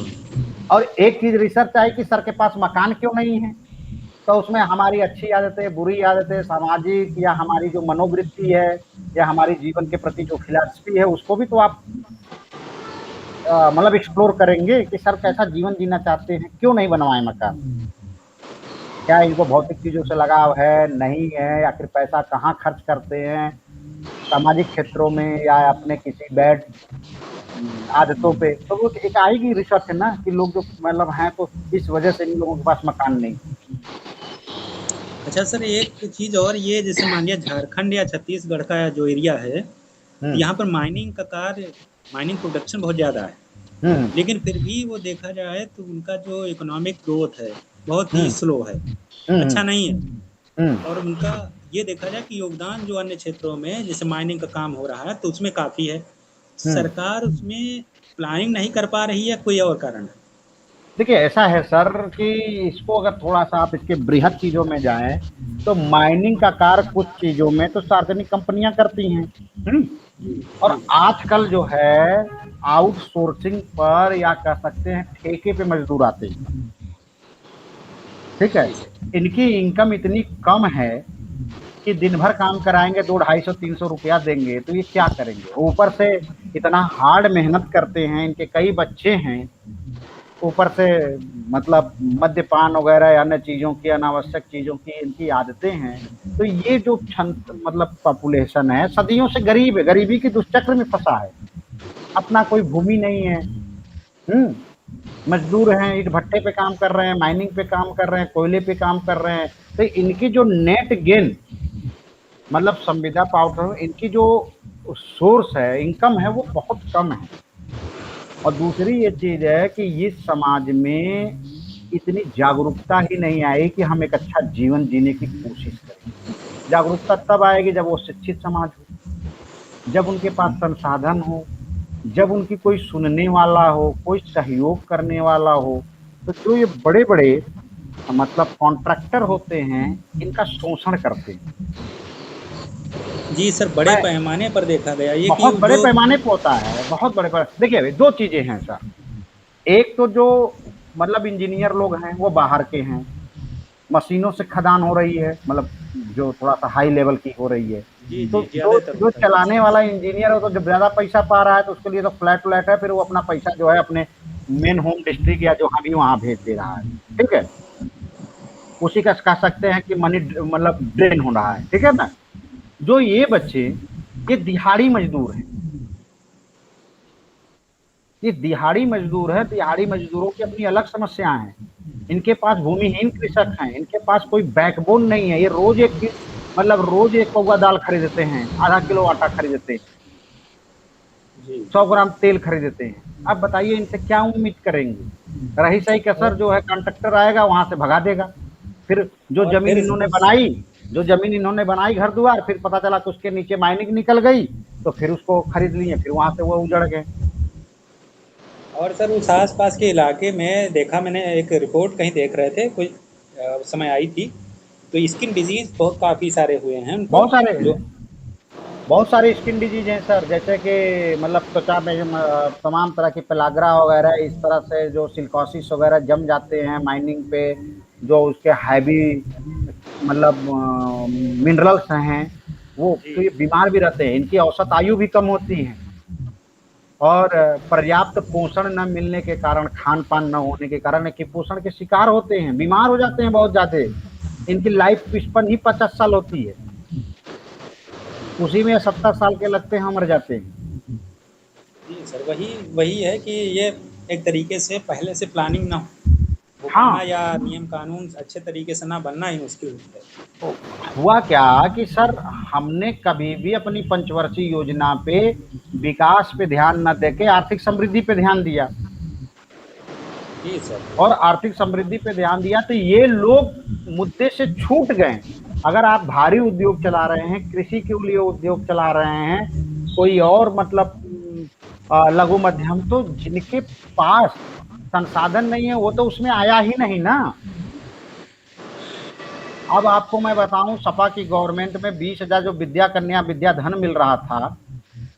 और एक चीज रिसर्च आई कि सर के पास मकान क्यों नहीं है, तो उसमें हमारी अच्छी आदतें, बुरी आदतें, सामाजिक या हमारी जो मनोवृत्ति है या हमारी जीवन के प्रति जो फिलॉसफी है उसको भी तो आप मतलब एक्सप्लोर करेंगे कि सर कैसा जीवन जीना चाहते हैं, क्यों नहीं बनवाए मकान, क्या इनको भौतिक चीजों से लगाव है, नहीं है, या फिर पैसा कहाँ खर्च करते हैं, सामाजिक क्षेत्रों में या अपने किसी बैड आदतों पे। तो वो एक आएगी रिसर्च है ना कि लोग जो मतलब हैं तो इस वजह से इन लोगों के पास मकान नहीं। अच्छा सर, एक चीज और, ये जैसे मान लिया झारखंड या छत्तीसगढ़ का जो एरिया है, यहाँ पर माइनिंग का कार्य, माइनिंग प्रोडक्शन बहुत ज़्यादा है, लेकिन फिर भी वो देखा जाए तो उनका जो इकोनॉमिक ग्रोथ है बहुत ही स्लो है, अच्छा नहीं है। और उनका ये देखा जाए कि योगदान जो अन्य क्षेत्रों में जैसे माइनिंग का काम हो रहा है तो उसमें काफ़ी है, सरकार उसमें प्लानिंग नहीं कर पा रही है, कोई और कारण है? देखिए, ऐसा है सर कि इसको अगर थोड़ा सा आप इसके बृहद चीजों में जाएं तो माइनिंग का कार्य कुछ चीजों में तो सार्वजनिक कंपनियां करती हैं, और आजकल जो है आउटसोर्सिंग पर या कह सकते हैं ठेके पे मजदूर आते हैं, ठीक है। इनकी इनकम इतनी कम है कि दिन भर काम कराएंगे 200-250-300 रुपया देंगे तो ये क्या करेंगे। ऊपर से इतना हार्ड मेहनत करते हैं, इनके कई बच्चे हैं, ऊपर से मतलब मद्यपान वगैरह या अन्य चीज़ों की, अनावश्यक चीज़ों की इनकी आदतें हैं। तो ये जो मतलब पॉपुलेशन है सदियों से गरीब है, गरीबी के दुष्चक्र में फंसा है, अपना कोई भूमि नहीं है, मजदूर हैं, ईट भट्टे पे काम कर रहे हैं, माइनिंग पे काम कर रहे हैं, कोयले पे काम कर रहे हैं, तो इनकी जो नेट गेन मतलब संविदा पाउडर इनकी जो सोर्स है इनकम है वो बहुत कम है। और दूसरी ये चीज है कि इस समाज में इतनी जागरूकता ही नहीं आई कि हम एक अच्छा जीवन जीने की कोशिश करें। जागरूकता तब आएगी जब वो शिक्षित समाज हो, जब उनके पास संसाधन हो, जब उनकी कोई सुनने वाला हो, कोई सहयोग करने वाला हो। तो जो ये बड़े बड़े मतलब कॉन्ट्रैक्टर होते हैं इनका शोषण करते हैं। जी सर, बड़े पैमाने पर देखा गया ये कि बहुत बड़े जो पैमाने पे होता है, बहुत बड़े देखिए अभी दो चीजें हैं सर। एक तो जो मतलब इंजीनियर लोग हैं वो बाहर के हैं, मशीनों से खदान हो रही है, मतलब जो थोड़ा सा हाई लेवल की हो रही है। जी तो जी जो ज्यादातर जो होता है। चलाने वाला इंजीनियर है तो जब ज्यादा पैसा पा रहा है तो उसके लिए तो फ्लैट है, फिर वो अपना पैसा जो है अपने मेन होम डिस्ट्रिक्ट या जहाँ भी वहां भेज दे रहा है। ठीक है, उसी का कह सकते हैं कि मनी मतलब ड्रेन हो रहा है। ठीक है ना। जो ये बच्चे ये दिहाड़ी मजदूर हैं, ये दिहाड़ी मजदूर है, दिहाड़ी मजदूरों की अपनी अलग समस्याएं हैं। इनके पास भूमिहीन कृषक हैं, इनके पास कोई बैकबोन नहीं है। ये रोज एक मतलब रोज एक पौवा दाल खरीदते हैं, आधा किलो आटा खरीदते हैं, जी 100 ग्राम तेल खरीदते हैं। अब बताइए इनसे क्या उम्मीद करेंगे। रही सही कसर जो है कंडक्टर आएगा वहां से भगा देगा। फिर जो और जमीन फिर इन्होंने बनाई, जो जमीन इन्होंने बनाई घर द्वार, फिर पता चला कि उसके नीचे माइनिंग निकल गई तो फिर उसको खरीद लिए, फिर वहां से वो उजड़ गए। और सर उस आस-पास के इलाके में देखा मैंने, एक रिपोर्ट कहीं देख रहे थे, कोई समय आई थी, तो स्किन डिजीज़ बहुत काफ़ी सारे हुए हैं उनको, बहुत सारे जो बहुत सारे स्किन डिजीज हैं सर, जैसे कि मतलब त्वचा में तमाम तरह की पेलाग्रा वगैरह, इस तरह से जो सिलिकोसिस वगैरह जम जाते हैं माइनिंग पे, जो उसके हैवी मतलब मिनरल्स हैं वो, जी, तो ये बीमार भी रहते हैं, इनकी औसत आयु भी कम होती है। और पर्याप्त पोषण न मिलने के कारण, खान पान न होने के कारण कुपोषण के शिकार होते हैं, बीमार हो जाते हैं बहुत ज्यादा। इनकी लाइफ स्पन ही 50 साल होती है, उसी में 70 साल के लगते हैं मर जाते हैं। जी सर, वही वही है कि ये एक तरीके से पहले से प्लानिंग ना हो पाना हाँ, या नियम कानून अच्छे तरीके से ना बनना ही मुश्किल है। तो हुआ क्या कि सर हमने कभी भी अपनी पंचवर्षीय योजना पे विकास पे ध्यान न देके आर्थिक समृद्धि पे ध्यान दिया। जी सर। और आर्थिक समृद्धि पे ध्यान दिया तो ये लोग मुद्दे से छूट गए। अगर आप भारी उद्योग चला रहे हैं, कृषि के लिए उद्योग चला रहे हैं, कोई और मतलब लघु मध्यम, तो जिनके पास संसाधन नहीं है वो तो उसमें आया ही नहीं ना। अब आपको मैं बताऊं, सपा की गवर्नमेंट में 20,000 जो विद्या कन्या विद्या धन मिल रहा था,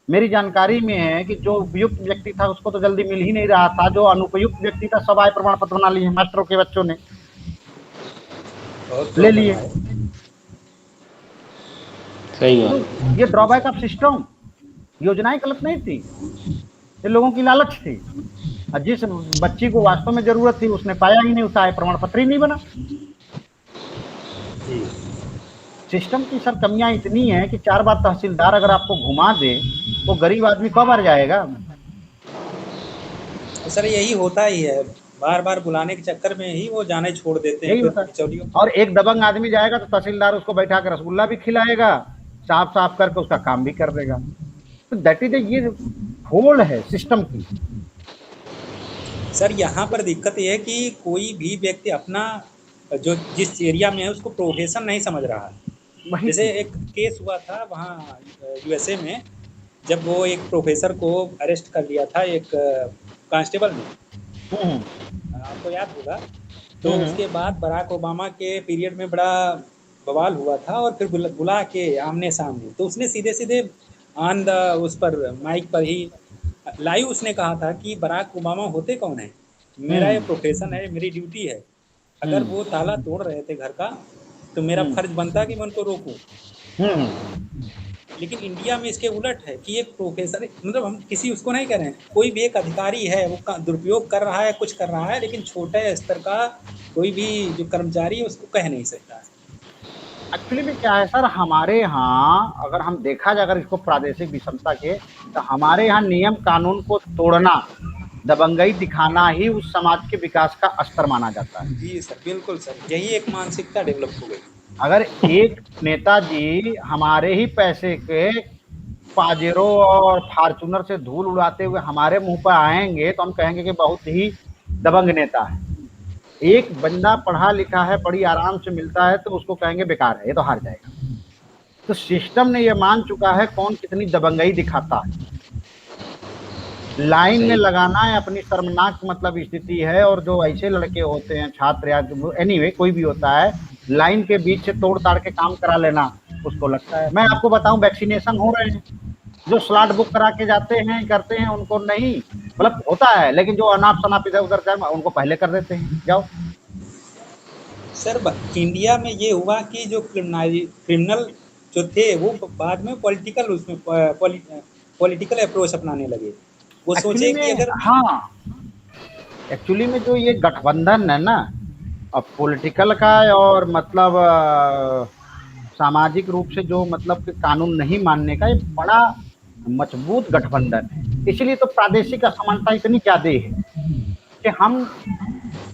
मेरी जानकारी में है कि जो उपयुक्त व्यक्ति था उसको तो जल्दी मिल ही नहीं रहा था, जो अनुपयुक्त व्यक्ति था सब आय प्रमाण पत्र बना लिए मास्टरों के बच्चों ने बहुत ले प्रॉब्लम लिए। है। सही तो बात। ये ड्रॉबैक ऑफ सिस्टम, योजनाएं गलत नहीं थी, ये लोगों की लालच थी। और जिस बच्ची को वास्तव में जरूरत थी उसने पाया ही नहीं, उसका आय प्रमाण पत्र ही नहीं बना। जी सिस्टम की सर कमियां इतनी है कि 4 बार तहसीलदार अगर आपको घुमा दे तो गरीब आदमी कब बार जाएगा। सर, यही होता ही है, बार बार बुलाने के चक्कर में ही वो जाने छोड़ देते हैं यही फिर होता है। बिचौलियों। और एक दबंग आदमी जाएगा तो तहसीलदार उसको बैठा कर रसगुल्ला भी खिलाएगा, साफ साफ करके उसका काम भी कर देगा। तो दैट इज ये होल है सिस्टम की। सर यहाँ पर दिक्कत ये है कि कोई भी व्यक्ति अपना जो जिस एरिया में है उसको प्रोफेशन नहीं समझ रहा है। वही जैसे चीज। एक केस हुआ था वहाँ यूएसए में, जब वो एक प्रोफेसर को अरेस्ट कर लिया था एक कांस्टेबल ने, हम्म आपको याद होगा। तो उसके बाद बराक ओबामा के पीरियड में बड़ा बवाल हुआ था और फिर बुला के आमने सामने तो उसने सीधे सीधे ऑन द उस पर माइक पर ही लाइव उसने कहा था कि बराक ओबामा होते कौन है, मेरा ये हम्म प्रोफेशन है, मेरी ड्यूटी है। अगर हम्म वो ताला तोड़ रहे थे घर का तो मेरा हम्म फर्ज बनता कि मैं उनको रोकूं। हम्म लेकिन इंडिया में इसके उलट है कि एक प्रोफेसर, मतलब हम किसी उसको नहीं कह रहे हैं, कोई भी एक अधिकारी है वो दुरुपयोग कर रहा है, कुछ कर रहा है, लेकिन छोटे स्तर का कोई भी जो कर्मचारी है उसको कह नहीं सकता है। एक्चुअली में क्या है सर, हमारे यहाँ अगर हम देखा जाए, अगर इसको प्रादेशिक विषमता के, तो हमारे यहाँ नियम कानून को तोड़ना दबंगई दिखाना ही उस समाज के विकास का स्तर माना जाता है। जी सर, बिल्कुल सर, यही एक मानसिकता डेवलप हो गई। अगर एक नेताजी हमारे ही पैसे के पाजेरो और फॉर्च्यूनर से धूल उड़ाते हुए हमारे मुंह पर आएंगे तो हम कहेंगे कि बहुत ही दबंग नेता है। एक बंदा पढ़ा लिखा है, बड़ी आराम से मिलता है तो उसको कहेंगे बेकार है, ये तो हार जाएगा। तो सिस्टम ने ये मान चुका है कौन कितनी दबंगई दिखाता है। लाइन में लगाना है अपनी शर्मनाक मतलब स्थिति है। और जो ऐसे लड़के होते हैं छात्र या एनीवे कोई भी होता है, लाइन के बीच से तोड़ ताड़ के काम करा लेना उसको लगता है। मैं आपको बताऊं, वैक्सीनेशन हो रहे हैं, जो स्लॉट बुक करा के जाते हैं करते हैं उनको नहीं मतलब होता है, लेकिन जो अनाप शनाप इधर उधर जाए उनको पहले कर देते हैं। जाओ सर, इंडिया में ये हुआ कि जो क्रिमिनल जो थे वो बाद में पॉलिटिकल उसमें पॉलिटिकल अप्रोच अपनाने लगे। वो सोचे कि अगर हाँ, एक्चुअली में जो ये गठबंधन है ना, अब पॉलिटिकल का और मतलब सामाजिक रूप से जो मतलब कि कानून नहीं मानने का, ये बड़ा मजबूत गठबंधन है। इसलिए तो प्रादेशिक असमानता इतनी ज्यादा है कि हम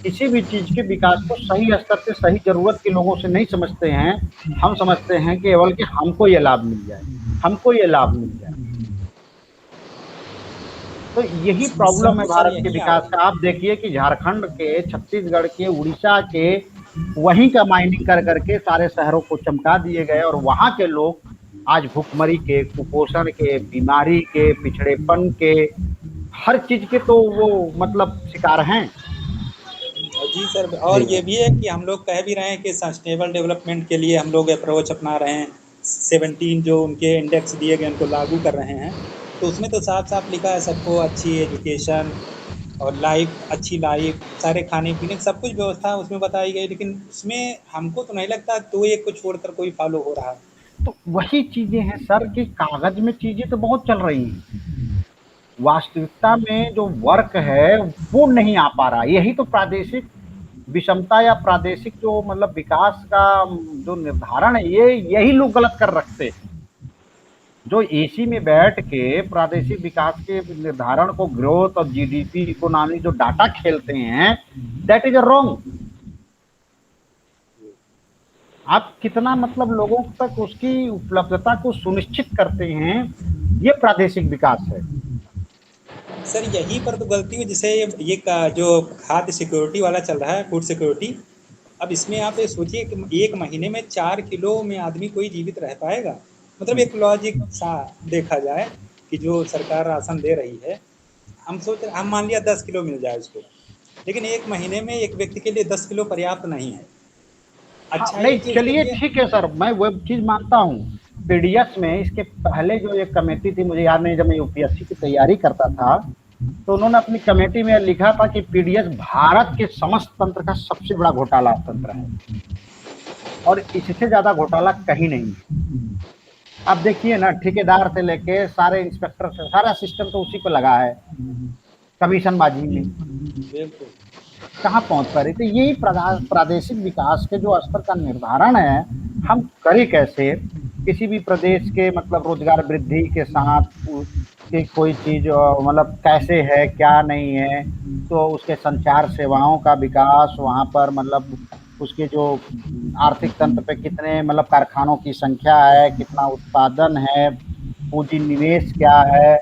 किसी भी चीज के विकास को सही स्तर से सही जरूरत के लोगों से नहीं समझते हैं। हम समझते हैं केवल कि हमको ये लाभ मिल जाए, हमको ये लाभ मिल जाए। तो यही प्रॉब्लम है भारत के विकास का। आप देखिए कि झारखंड के, छत्तीसगढ़ के, उड़ीसा के वहीं का माइनिंग कर करके सारे शहरों को चमका दिए गए और वहां के लोग आज भुखमरी के, कुपोषण के, बीमारी के, पिछड़ेपन के, हर चीज के तो वो मतलब शिकार हैं। जी सर, और ये भी है कि हम लोग कह भी रहे हैं कि सस्टेनेबल डेवलपमेंट के लिए हम लोग अप्रोच अपना रहे हैं, 17 जो उनके इंडेक्स दिए गए उनको लागू कर रहे हैं। तो उसमें तो साफ साफ लिखा है सबको अच्छी एजुकेशन और लाइफ, अच्छी लाइफ, सारे खाने पीने सब कुछ व्यवस्था उसमें बताई गई, लेकिन उसमें हमको तो नहीं लगता तो एक को छोड़कर कोई फॉलो हो रहा है। तो वही चीजें हैं सर कि कागज में चीजें तो बहुत चल रही हैं, वास्तविकता में जो वर्क है वो नहीं आ पा रहा। यही तो प्रादेशिक विषमता या प्रादेशिक जो मतलब विकास का जो निर्धारण है, ये यही लोग गलत कर रखते हैं। जो एसी में बैठ के प्रादेशिक विकास के निर्धारण को, ग्रोथ और जीडीपी इकोनॉमी जो डाटा खेलते हैं, दैट इज रॉन्ग। आप कितना मतलब लोगों तक उसकी उपलब्धता को सुनिश्चित करते हैं, ये प्रादेशिक विकास है। सर यही पर तो गलती है, जैसे ये जो खाद्य सिक्योरिटी वाला चल रहा है, फूड सिक्योरिटी, अब इसमें आप ये सोचिए कि 1 महीने में 4 किलो में आदमी कोई जीवित रह पाएगा? मतलब एक लॉजिक सा देखा जाए कि जो सरकार राशन दे रही है, हम मान लिया 10 किलो मिल जाए उसको, लेकिन 1 महीने में एक व्यक्ति के लिए 10 किलो पर्याप्त नहीं है। अच्छा नहीं, चलिए ठीक है सर, मैं वो चीज मानता हूँ। पीडीएस में इसके पहले जो एक कमेटी थी, मुझे याद नहीं, जब मैं यूपीएससी की तैयारी करता था तो उन्होंने अपनी कमेटी में लिखा था कि पीडीएस भारत के समस्त तंत्र का सबसे बड़ा घोटाला तंत्र है और इससे ज्यादा घोटाला कहीं नहीं है। अब देखिए ना, ठेकेदार से लेके सारे इंस्पेक्टर से सारा सिस्टम तो उसी को लगा है, कमीशनबाजी में कहाँ पहुंच पा रही। तो यही प्रादेशिक विकास के जो स्तर का निर्धारण है, हम करें कैसे किसी भी प्रदेश के मतलब रोजगार वृद्धि के साथ कि कोई चीज मतलब कैसे है क्या नहीं है, तो उसके संचार सेवाओं का विकास, वहाँ पर मतलब उसके जो आर्थिक तंत्र पे कितने मतलब कारखानों की संख्या है, कितना उत्पादन है, पूंजी निवेश क्या है।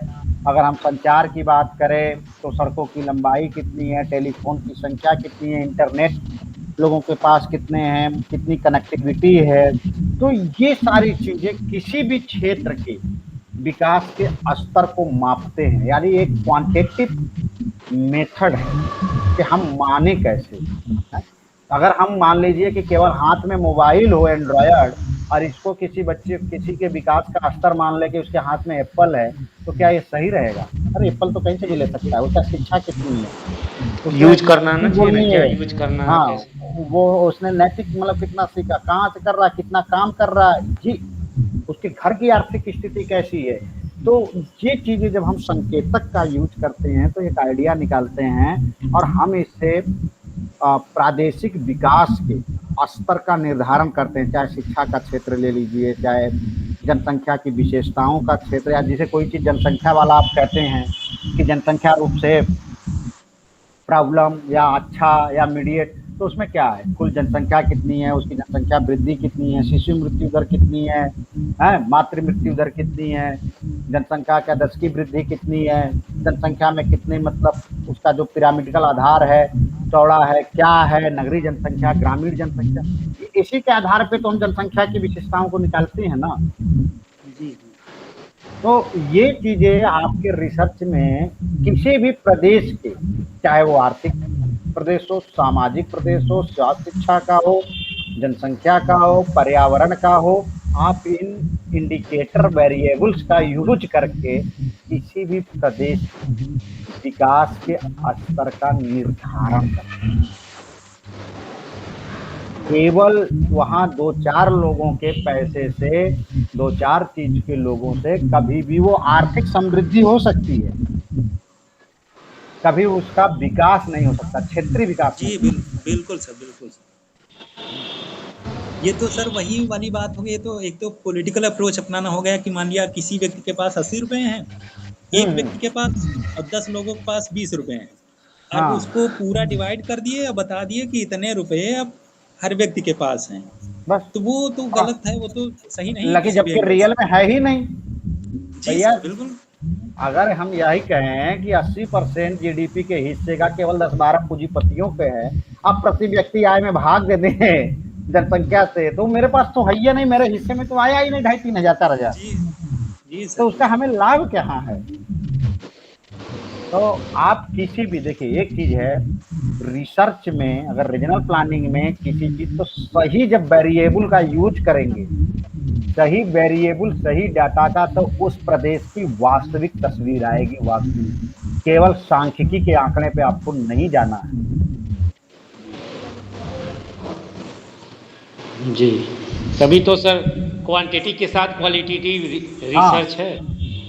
अगर हम संचार की बात करें तो सड़कों की लंबाई कितनी है, टेलीफोन की संख्या कितनी है, इंटरनेट लोगों के पास कितने हैं, कितनी कनेक्टिविटी है। तो ये सारी चीजें किसी भी क्षेत्र के विकास के स्तर को मापते हैं, यानी एक क्वांटिटेटिव मेथड है कि हम माने कैसे। अगर हम मान लीजिए कि केवल हाथ में मोबाइल हो एंड्रॉयड और इसको किसी बच्चे किसी के विकास का स्तर मान ले कि उसके हाथ में एप्पल है, तो क्या ये सही रहेगा? अरे एप्पल तो कहीं से भी ले सकता है, उसका शिक्षा कितनी है, तो यूज करना ना चाहिए, क्या यूज करना है। हाँ, वो उसने नैतिक मतलब कितना सीखा, कहाँ से कर रहा है, कितना काम कर रहा है जी, उसके घर की आर्थिक स्थिति कैसी है। तो ये चीजें जब हम संकेतक का यूज करते हैं तो एक आइडिया निकालते हैं और हम इससे प्रादेशिक विकास के स्तर का निर्धारण करते हैं। चाहे शिक्षा का क्षेत्र ले लीजिए, चाहे जनसंख्या की विशेषताओं का क्षेत्र, या जिसे कोई चीज जनसंख्या वाला आप कहते हैं कि जनसंख्या रूप से प्रॉब्लम या अच्छा या मीडिएट, तो उसमें क्या है, कुल जनसंख्या कितनी है, उसकी जनसंख्या वृद्धि कितनी है, शिशु मृत्यु दर कितनी है, मातृ मृत्यु दर कितनी है, जनसंख्या का दस की वृद्धि कितनी है, जनसंख्या में कितने मतलब उसका जो पिरामिडिकल आधार है चौड़ा है क्या है, नगरीय जनसंख्या, ग्रामीण जनसंख्या, इसी के आधार पे तो हम जनसंख्या की विशेषताओं को निकालते हैं ना। जी। तो ये चीजें आपके रिसर्च में किसी भी प्रदेश के, चाहे वो आर्थिक प्रदेश हो, सामाजिक प्रदेश हो, स्वास्थ्य शिक्षा का हो, जनसंख्या का हो, पर्यावरण का हो, आप इन इंडिकेटर वेरिएबल्स का यूज करके किसी भी प्रदेश विकास के स्तर का निर्धारण करते हैं। केवल वहां 2-4 लोगों के पैसे से, 2-4 चीज के लोगों से कभी भी वो आर्थिक समृद्धि हो सकती है, कभी उसका विकास नहीं हो सकता, क्षेत्रीय विकास जी नहीं। बिल्कुल सर, बिल्कुल सर। ये तो सर वही वाली बात हो गई। तो एक तो पॉलिटिकल अप्रोच अपनाना हो गया कि मान लिया किसी व्यक्ति के पास 80 रुपए हैं, एक व्यक्ति के पास और 10 लोगों के पास 20 रुपए हैं, अब हाँ उसको पूरा डिवाइड कर दिए और बता दिए कि इतने रुपए अब हर व्यक्ति के पास हैं। बस, तो वो तो गलत है, वो तो सही नहीं है लगे, किसी भी जबकि एंगल रियल से। में है ही नहीं जी भैया। सर, बिल्कुल। अगर हम यही कहें कि 80% जीडीपी के हिस्से का केवल 10-12 पूंजीपतियों पे है, अब प्रति व्यक्ति आय में भाग दे दें जनसंख्या से, तो मेरे पास तो है ही नहीं, मेरे हिस्से में तो आया ही नहीं 2,500, 3,000, 4,000, जी जी सर, तो उसका हमें लाभ कहाँ है। तो आप किसी भी, देखिए एक चीज है रिसर्च में, अगर रीजनल प्लानिंग में किसी चीज तो सही जब वेरिएबल का यूज करेंगे, सही वेरिएबल, सही डाटा का, तो उस प्रदेश की वास्तविक तस्वीर आएगी, वास्तविक, केवल सांख्यिकी के आंकड़े पे आपको नहीं जाना है। जी, तभी तो सर क्वांटिटी के साथ क्वालिटेटिव रिसर्च है।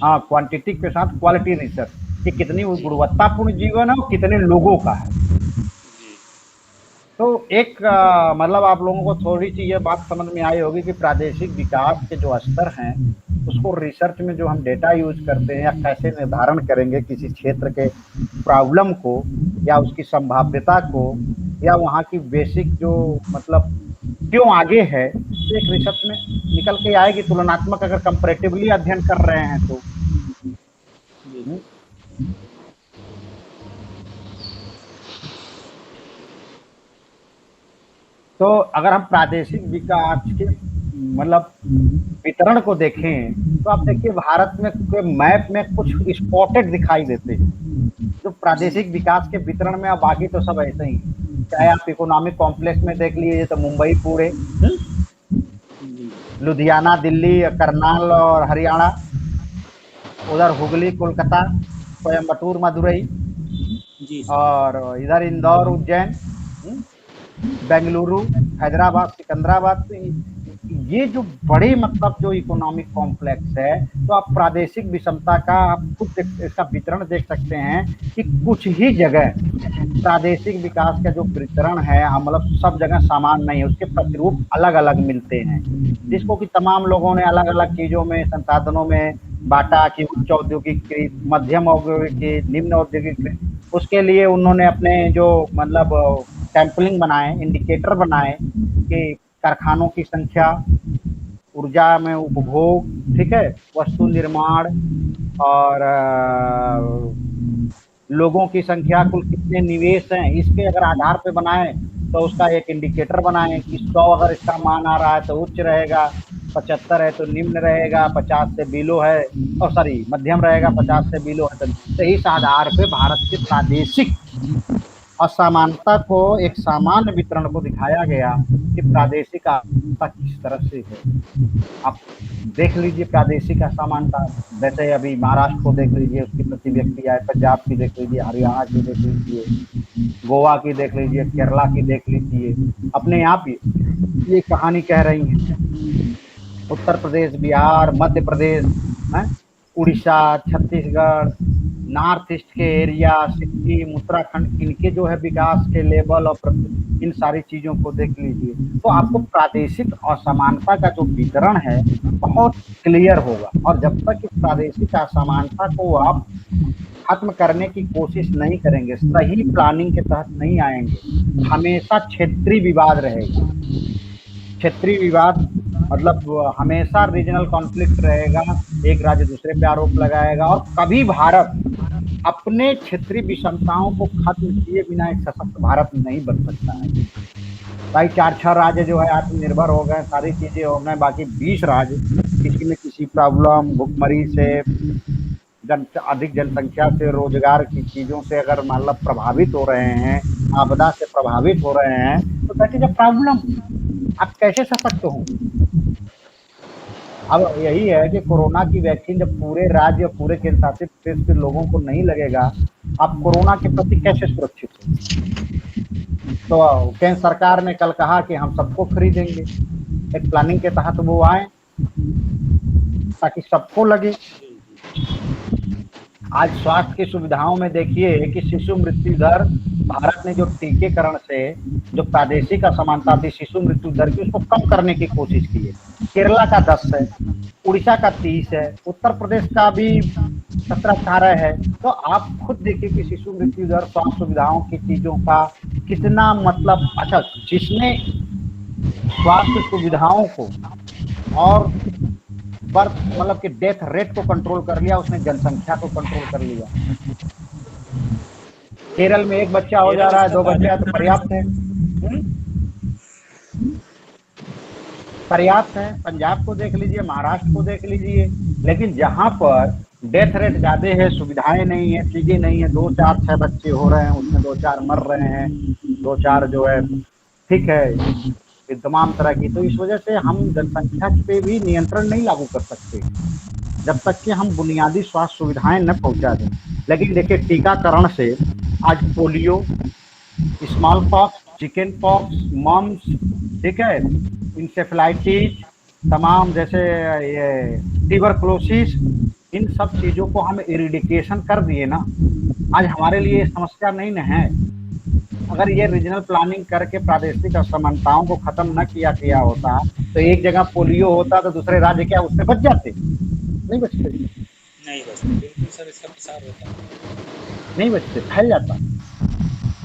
हाँ, क्वांटिटी के साथ क्वालिटी रिसर्च, कि कितनी गुणवत्तापूर्ण जीवन है और कितने लोगों का है। तो एक मतलब आप लोगों को थोड़ी सी ये बात समझ में आई होगी कि प्रादेशिक विकास के जो स्तर हैं उसको रिसर्च में जो हम डेटा यूज करते हैं, या कैसे निर्धारण करेंगे किसी क्षेत्र के प्रॉब्लम को या उसकी संभाव्यता को, या वहाँ की बेसिक जो मतलब क्यों आगे है, तो एक रिसर्च में निकल के आएगी तुलनात्मक, अगर कंपैरेटिवली अध्ययन कर रहे हैं तो। तो अगर हम प्रादेशिक विकास के मतलब वितरण को देखें, तो आप देखिए भारत में मैप में कुछ स्पॉटेड दिखाई देते हैं जो प्रादेशिक विकास के वितरण में, अब बाकी तो सब ऐसे ही, चाहे आप इकोनॉमिक कॉम्प्लेक्स में देख लीजिए तो मुंबई पूरे, लुधियाना दिल्ली, करनाल और हरियाणा, उधर हुगली कोलकाता, कोयम्बटूर मदुरई, और इधर इंदौर उज्जैन, बेंगलुरु, हैदराबाद, सिकंदराबाद, ये जो बड़े मतलब जो इकोनॉमिक कॉम्प्लेक्स है, तो आप प्रादेशिक विषमता का आप खुद इसका वितरण देख सकते हैं कि कुछ ही जगह प्रादेशिक विकास का जो वितरण है मतलब सब जगह समान नहीं है, उसके प्रतिरूप अलग अलग मिलते हैं, जिसको कि तमाम लोगों ने अलग अलग चीज़ों में, संसाधनों में बांटा कि उच्च औद्योगिक, मध्यम औद्योगिक, निम्न औद्योगिक, उसके लिए उन्होंने अपने जो मतलब सैंपलिंग बनाए, इंडिकेटर बनाए कि कारखानों की संख्या, ऊर्जा में उपभोग, ठीक है, वस्तु निर्माण और लोगों की संख्या, कुल कितने निवेश हैं, इसके अगर आधार पे बनाए तो उसका एक इंडिकेटर बनाएं कि 100 अगर इसका मान आ रहा है तो उच्च रहेगा, 75 है तो निम्न रहेगा, 50 से बिलो है और सॉरी मध्यम रहेगा, 50 से बिलो है तो इस आधार पे भारत के प्रादेशिक असमानता को एक सामान्य वितरण को दिखाया गया कि प्रादेशिक असमानता किस तरह से है। आप देख लीजिए प्रादेशिक असमानता, वैसे अभी महाराष्ट्र को देख लीजिए, उसकी प्रति व्यक्ति आय, पंजाब की देख लीजिए, हरियाणा की देख लीजिए, गोवा की देख लीजिए, केरला की देख लीजिए, अपने यहाँ पे ये कहानी कह रही है। उत्तर प्रदेश, बिहार, मध्य प्रदेश, उड़ीसा, छत्तीसगढ़, नॉर्थ ईस्ट के एरिया, सिक्किम, उत्तराखंड, इनके जो है विकास के लेवल और इन सारी चीज़ों को देख लीजिए, तो आपको प्रादेशिक असमानता का जो वितरण है बहुत क्लियर होगा। और जब तक इस प्रादेशिक असमानता को आप खत्म करने की कोशिश नहीं करेंगे, सही प्लानिंग के तहत नहीं आएंगे, हमेशा क्षेत्रीय विवाद रहेगा। क्षेत्रीय विवाद मतलब हमेशा रीजनल कॉन्फ्लिक्ट रहेगा, एक राज्य दूसरे पे आरोप लगाएगा, और कभी भारत अपने क्षेत्रीय विषमताओं को खत्म किए बिना एक सशक्त भारत नहीं बन सकता है। भाई 4-6 राज्य जो है आत्मनिर्भर हो गए, सारी चीजें हो गए, बाकी 20 राज्य किसी न किसी प्रॉब्लम, भुखमरी से, अधिक जनसंख्या से, रोजगार की चीजों से अगर मतलब प्रभावित हो रहे हैं, आपदा से प्रभावित हो रहे हैं, तो दैट इज अ प्रॉब्लम। आप कैसे सशक्त हो? अब यही है कि कोरोना की वैक्सीन जब पूरे राज्य, पूरे केंद्र शासित प्रदेश के लोगों को नहीं लगेगा, आप कोरोना के प्रति कैसे सुरक्षित हो? तो केंद्र सरकार ने कल कहा कि हम सबको खरीदेंगे, एक प्लानिंग के तहत वो आए ताकि सबको लगे। आज स्वास्थ्य की सुविधाओं में देखिए कि शिशु मृत्यु दर, भारत ने जो टीकेकरण से जो प्रादेशिक असमानता थी शिशु मृत्यु दर की, उसको कम करने की कोशिश की है। केरला का 10 है, उड़ीसा का 30 है, उत्तर प्रदेश का भी 17-18 है। तो आप खुद देखिए कि शिशु मृत्यु दर, स्वास्थ्य सुविधाओं की चीजों का कितना मतलब, अच्छा जिसने स्वास्थ्य सुविधाओं को और बर्थ मतलब कि डेथ रेट को कंट्रोल कर लिया, उसने जनसंख्या को कंट्रोल कर लिया। केरल में एक बच्चा हो जा रहा है, 2 बच्चा तो पर्याप्त है, पर्याप्त है। पंजाब को देख लीजिए, महाराष्ट्र को देख लीजिए, लेकिन जहां पर डेथ रेट ज्यादा है, सुविधाएं नहीं है, चीजें नहीं है, 2, 4, 6 बच्चे हो रहे हैं, उसमें 2, 4 मर रहे हैं, 2, 4 जो है ठीक है तमाम तरह की। तो इस वजह से हम जनसंख्या पे भी नियंत्रण नहीं लागू कर सकते जब तक कि हम बुनियादी स्वास्थ्य सुविधाएं न पहुंचा दें। लेकिन देखिए टीकाकरण से आज polio, small pox, chicken pox, mumps, ठीक है, इंसेफ्लाइटिस, तमाम जैसे ये ट्यूबरकुलोसिस, इन सब चीजों को हम इरिडिकेशन कर दिए ना। आज हमारे लिए समस्या नहीं न है। अगर ये रीजनल प्लानिंग करके प्रादेशिक असमानताओं को खत्म न किया होता, तो एक जगह पोलियो होता तो दूसरे राज्य क्या उससे बच जाते? नहीं बचते, नहीं बचते, बिल्कुल सर, इसका प्रसार होता नहीं बचते, फैल जाता।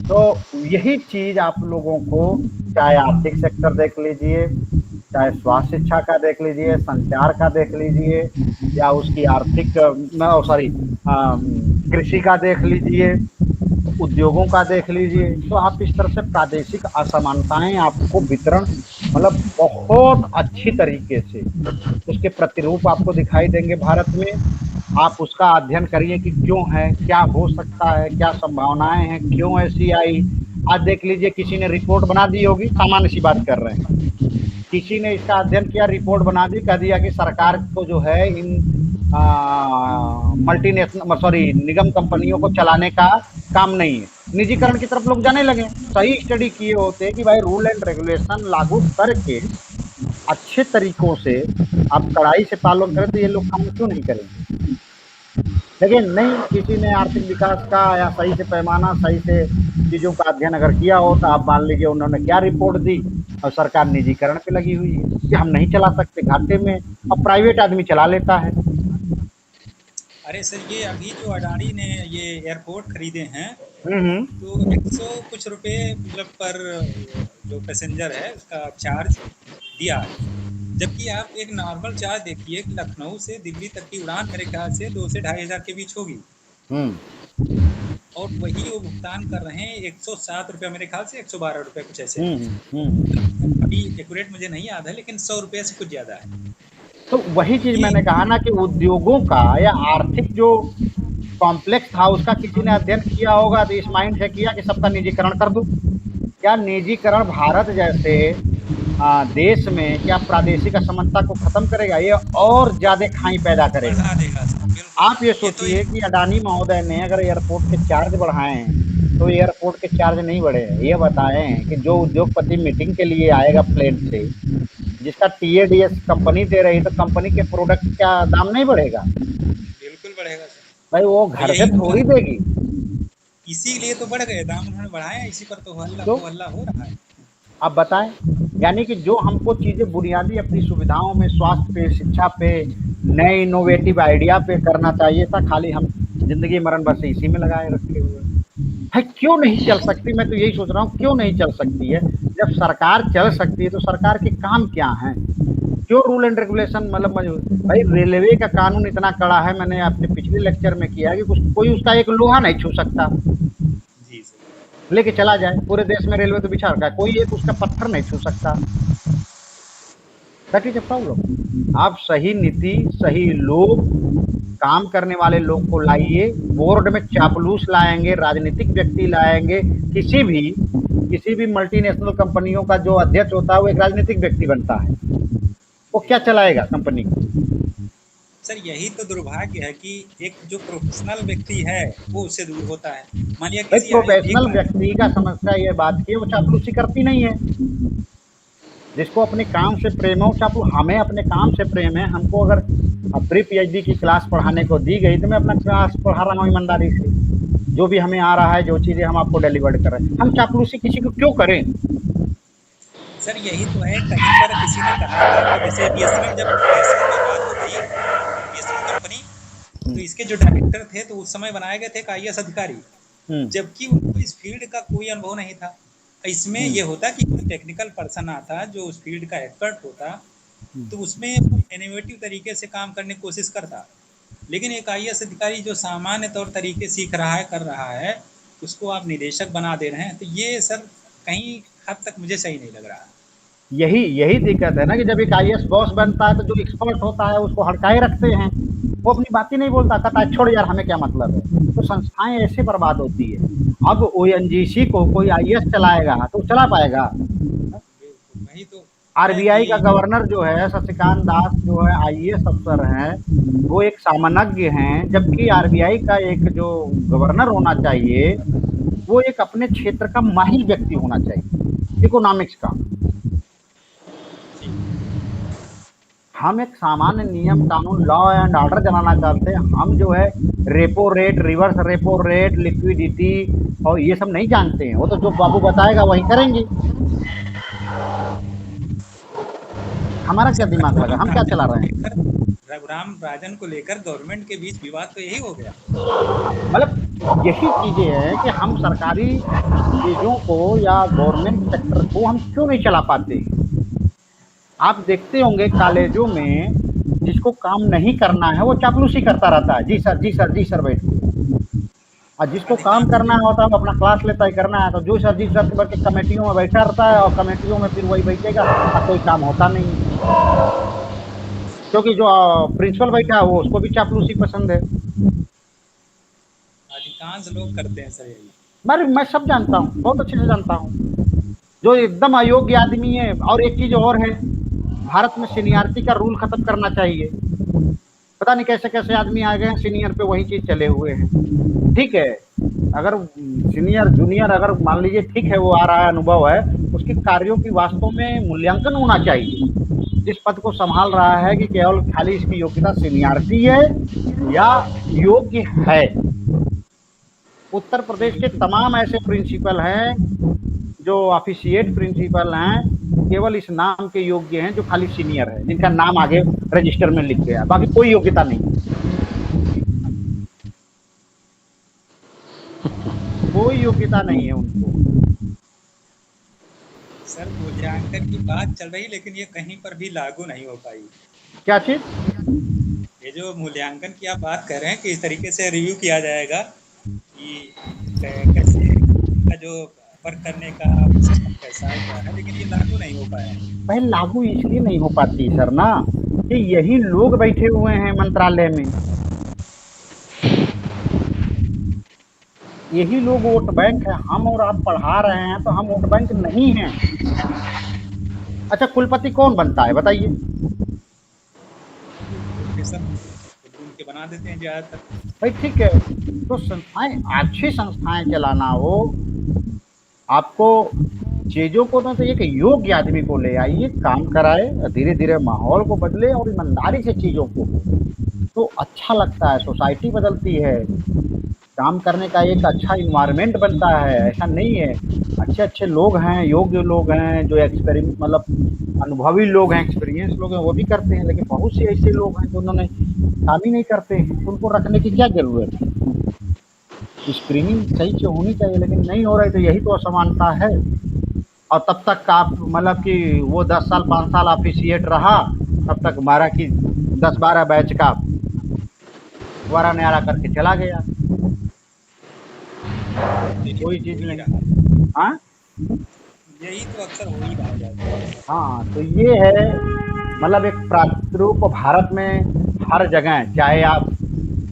तो यही चीज आप लोगों को, चाहे आर्थिक सेक्टर देख लीजिए, चाहे स्वास्थ्य शिक्षा का देख लीजिए, संचार का देख लीजिए, या उसकी आर्थिक कृषि का देख लीजिए, उद्योगों का देख लीजिए, तो आप इस तरह से प्रादेशिक असमानताएं आपको वितरण मतलब बहुत अच्छी तरीके से उसके प्रतिरूप आपको दिखाई देंगे भारत में। आप उसका अध्ययन करिए कि क्यों है, क्या हो सकता है, क्या संभावनाएं हैं, क्यों ऐसी आई। आज देख लीजिए किसी ने रिपोर्ट बना दी होगी, सामान्य सी बात कर रहे हैं, किसी ने इसका अध्ययन किया, रिपोर्ट बना दी, कह दिया कि सरकार को जो है इन निगम कंपनियों को चलाने का काम नहीं है, निजीकरण की तरफ लोग जाने लगे। सही स्टडी किए होते कि भाई रूल एंड रेगुलेशन लागू करके अच्छे तरीकों से आप कड़ाई से पालन करें, तो ये लोग काम क्यों नहीं करेंगे? लेकिन नहीं, किसी ने आर्थिक विकास का या सही से पैमाना, सही से चीजों का अध्ययन अगर किया हो, तो आप मान लीजिए उन्होंने क्या रिपोर्ट दी, और सरकार निजीकरण पे लगी हुई है कि हम नहीं चला सकते, घाटे में, और प्राइवेट आदमी चला लेता है। अरे सर, ये अभी जो अडानी ने ये एयरपोर्ट खरीदे हैं, तो 100 कुछ रुपए मतलब पर जो पैसेंजर है उसका चार्ज दिया है, जबकि आप एक नॉर्मल चार्ज देखिए कि लखनऊ से दिल्ली तक की उड़ान मेरे ख्याल से 2 से 2,500 के बीच होगी, और वही वो भुगतान कर रहे हैं 107 रुपये, मेरे ख्याल से 112 रुपये कुछ ऐसे। अभी एक्यूरेट मुझे नहीं याद है, लेकिन 100 रुपये से कुछ ज्यादा है। तो वही चीज मैंने कहा ना कि उद्योगों का या आर्थिक जो कॉम्प्लेक्स था उसका किसी ने अध्ययन किया होगा, तो इस माइंड से किया कि सबका निजीकरण कर दो। क्या निजीकरण भारत जैसे देश में क्या प्रादेशिक असमानता को खत्म करेगा? ये और ज्यादा खाई पैदा करेगा। आप ये सोचिए कि अडानी महोदय ने अगर एयरपोर्ट के चार्ज बढ़ाए हैं, तो एयरपोर्ट के चार्ज नहीं बढ़े हैं। ये बताए हैं कि जो उद्योगपति मीटिंग के लिए आएगा प्लेन से, जिसका TADS कंपनी दे रही, तो कंपनी के प्रोडक्ट का दाम नहीं बढ़ेगा? बिल्कुल बढ़ेगा सर। भाई वो घर से थोड़ी देगी, इसीलिए तो बढ़ गए दाम, उन्होंने बढ़ाया, इसी पर तो हल्ला हो रहा है। अब बताएं, यानी कि जो हमको चीजें बुनियादी अपनी सुविधाओं में, स्वास्थ्य पे, शिक्षा पे, नए इनोवेटिव आइडिया पे करना चाहिए था, खाली हम जिंदगी मरण बस इसी में लगाए रखे हुए है। क्यों नहीं चल सकती? मैं तो यही सोच रहा हूँ, क्यों नहीं चल सकती है? जब सरकार चल सकती है तो सरकार के काम क्या हैं? क्यों रूल एंड रेगुलेशन मतलब भाई रेलवे का कानून इतना कड़ा है, मैंने अपने पिछले लेक्चर में किया कि कोई उसका एक लोहा नहीं छू सकता, जी सर। लेके चला जाए। पूरे देश में रेलवे तो बिछा रखा है, कोई एक उसका पत्थर नहीं छू सकता। That is a problem. आप सही नीति, सही लोग, काम करने वाले लोग को लाइए। बोर्ड में चापलूस लाएंगे, राजनीतिक व्यक्ति लाएंगे। किसी भी मल्टीनेशनल कंपनियों का जो अध्यक्ष होता है वो एक राजनीतिक व्यक्ति बनता है, वो क्या चलाएगा कंपनी को? सर यही तो दुर्भाग्य है कि एक जो प्रोफेशनल व्यक्ति है वो उससे दूर होता है। मानिए किसी प्रोफेशनल व्यक्ति का समस्या ये बात की वो चापलूसी करती नहीं है। जिसको अपने काम से प्रेम हो, चापू हमें अपने काम से प्रेम है। हमको अगर प्री पीएचडी की क्लास पढ़ाने को दी गई तो मैं अपना क्लास पढ़ा रहा हूँ ईमानदारी से। जो भी हमें आ रहा है, जो चीज़ें हम आपको डिलीवर कर रहे हैं, हम चापलूसी किसी को क्यों करें? सर यही तो है, कहीं पर किसी ने कहा था कि जैसे बीएसएनएल जब बीएसएनएल की बात हो गई, बीएसएनएल कंपनी, तो इसके जो डायरेक्टर थे तो उस समय बनाए गए थे एक आईएएस अधिकारी, जबकि उनको इस फील्ड का कोई अनुभव नहीं था। इसमें ये होता कि कोई टेक्निकल पर्सन आता जो उस फील्ड का एक्सपर्ट होता, तो उसमें इनोवेटिव तरीके से काम करने की कोशिश करता। लेकिन एक आईएएस अधिकारी जो सामान्य तौर तरीके सीख रहा है, कर रहा है, उसको आप निदेशक बना दे रहे हैं, तो ये सर कहीं हद तक मुझे सही नहीं लग रहा। यही दिक्कत है ना कि जब एक आईएएस बॉस बनता है तो जो एक्सपर्ट होता है उसको हड़काए रखते हैं, वो अपनी बात ही नहीं बोलता, कहता है छोड़ यार हमें क्या मतलब है। तो संस्थाएं ऐसे बर्बाद होती है। अब ओएनजीसी को कोई आईएएस चलाएगा तो चला पाएगा? वही तो आरबीआई का गवर्नर जो है शशिकांत दास, जो है आईएएस अफसर हैं, वो एक सामान्य हैं, जबकि आरबीआई का एक जो गवर्नर होना चाहिए वो एक अपने क्षेत्र का माहिर व्यक्ति होना चाहिए, इकोनॉमिक्स का। हम एक सामान्य नियम कानून, लॉ एंड ऑर्डर चलाना चाहते हैं। हम जो है repo rate, reverse repo rate, liquidity और ये सब नहीं जानते हैं। वो तो जो बाबू बताएगा वही करेंगे। हमारा क्या दिमाग लगा, हम क्या चला रहे हैं? रघुराम राजन को लेकर गवर्नमेंट के बीच विवाद तो यही हो गया। मतलब यही चीजें हैं कि हम सरकारी चीजों को या गवर्नमेंट सेक्टर को हम क्यों नहीं चला पाते। आप देखते होंगे कॉलेजों में जिसको काम नहीं करना है वो चापलूसी करता रहता है, जी सर जी सर जी सर बैठ के। और जिसको काम करना होता है वो अपना क्लास लेता है, करना है तो जो सर जी सर के कमेटियों में बैठा रहता है, और कमेटियों में फिर वही बैठेगा और कोई काम होता नहीं है। क्योंकि जो प्रिंसिपल बैठा है वो उसको भी चापलूसी पसंद है। अधिकांश लोग करते हैं सर यही। मैं सब जानता हूँ, बहुत अच्छे से जानता हूँ। जो एकदम अयोग्य आदमी है। और एक चीज और है, भारत में सीनियरिटी का रूल खत्म करना चाहिए। पता नहीं कैसे कैसे आदमी आ गए हैं सीनियर पे वही चीज चले हुए हैं। ठीक है, अगर सीनियर जूनियर अगर मान लीजिए ठीक है वो आ रहा है, अनुभव है, उसके कार्यों की वास्तव में मूल्यांकन होना चाहिए। जिस पद को संभाल रहा है कि केवल खाली इसकी योग्यता सीनियरिटी है या योग्य है। उत्तर प्रदेश के तमाम ऐसे प्रिंसिपल हैं जो ऑफिशिएट प्रिंसिपल हैं, केवल इस नाम के योग्य हैं, जो खाली सीनियर है, जिनका नाम आगे रजिस्टर में लिख गया, बाकी कोई योग्यता नहीं, कोई योग्यता नहीं है उनको। सर मूल्यांकन की बात चल रही, लेकिन ये कहीं पर भी लागू नहीं हो पाई। क्या चीज? ये जो मूल्यांकन की आप बात कर रहे हैं कि इस तरीके से रिव्यू किया जाएगा कि कैसे का जो वर्क करने का सिस्टम कैसा है, लेकिन ये लागू नहीं हो पाया। भाई लागू इसलिए नहीं हो पाती सर ना कि यही लोग बैठे हुए हैं मंत्रालय में, यही लोग वोट बैंक है। हम और आप पढ़ा रहे हैं तो हम वोट बैंक नहीं हैं। अच्छा कुलपति कौन बनता है बताइए? उनके बना देते हैं ज्यादातर। भाई ठीक है, तो संस्थाएं, अच्छी संस्थाएं चलाना हो आपको, चीजों को तो एक योग्य आदमी को ले आइए, काम कराए, धीरे धीरे माहौल को बदले और ईमानदारी से चीजों को, तो अच्छा लगता है, सोसाइटी बदलती है, काम करने का एक अच्छा इन्वायरमेंट बनता है। ऐसा नहीं है, अच्छे अच्छे लोग हैं, योग्य लोग हैं, जो एक्सपेरिमेंट मतलब अनुभवी लोग हैं, एक्सपीरियंस लोग हैं, वो भी करते हैं। लेकिन बहुत से ऐसे लोग हैं जो उन्होंने काम ही नहीं करते हैं, उनको रखने की क्या जरूरत है? स्क्रीनिंग सही से होनी चाहिए, लेकिन नहीं हो रही, तो यही तो असमानता है। और तब तक आप मतलब कि वो 10 साल 5 साल ऑफिशिएट रहा, तब तक हमारा कि 10-12 बैच का दोबारा न्यारा करके चला गया, कोई चीज़ हो ही रहा है, नहीं। हाँ? यही तो अक्सर हो ही रहा है ज़्यादा। हाँ, तो ये है मतलब एक प्रारूप भारत में हर जगह, चाहे आप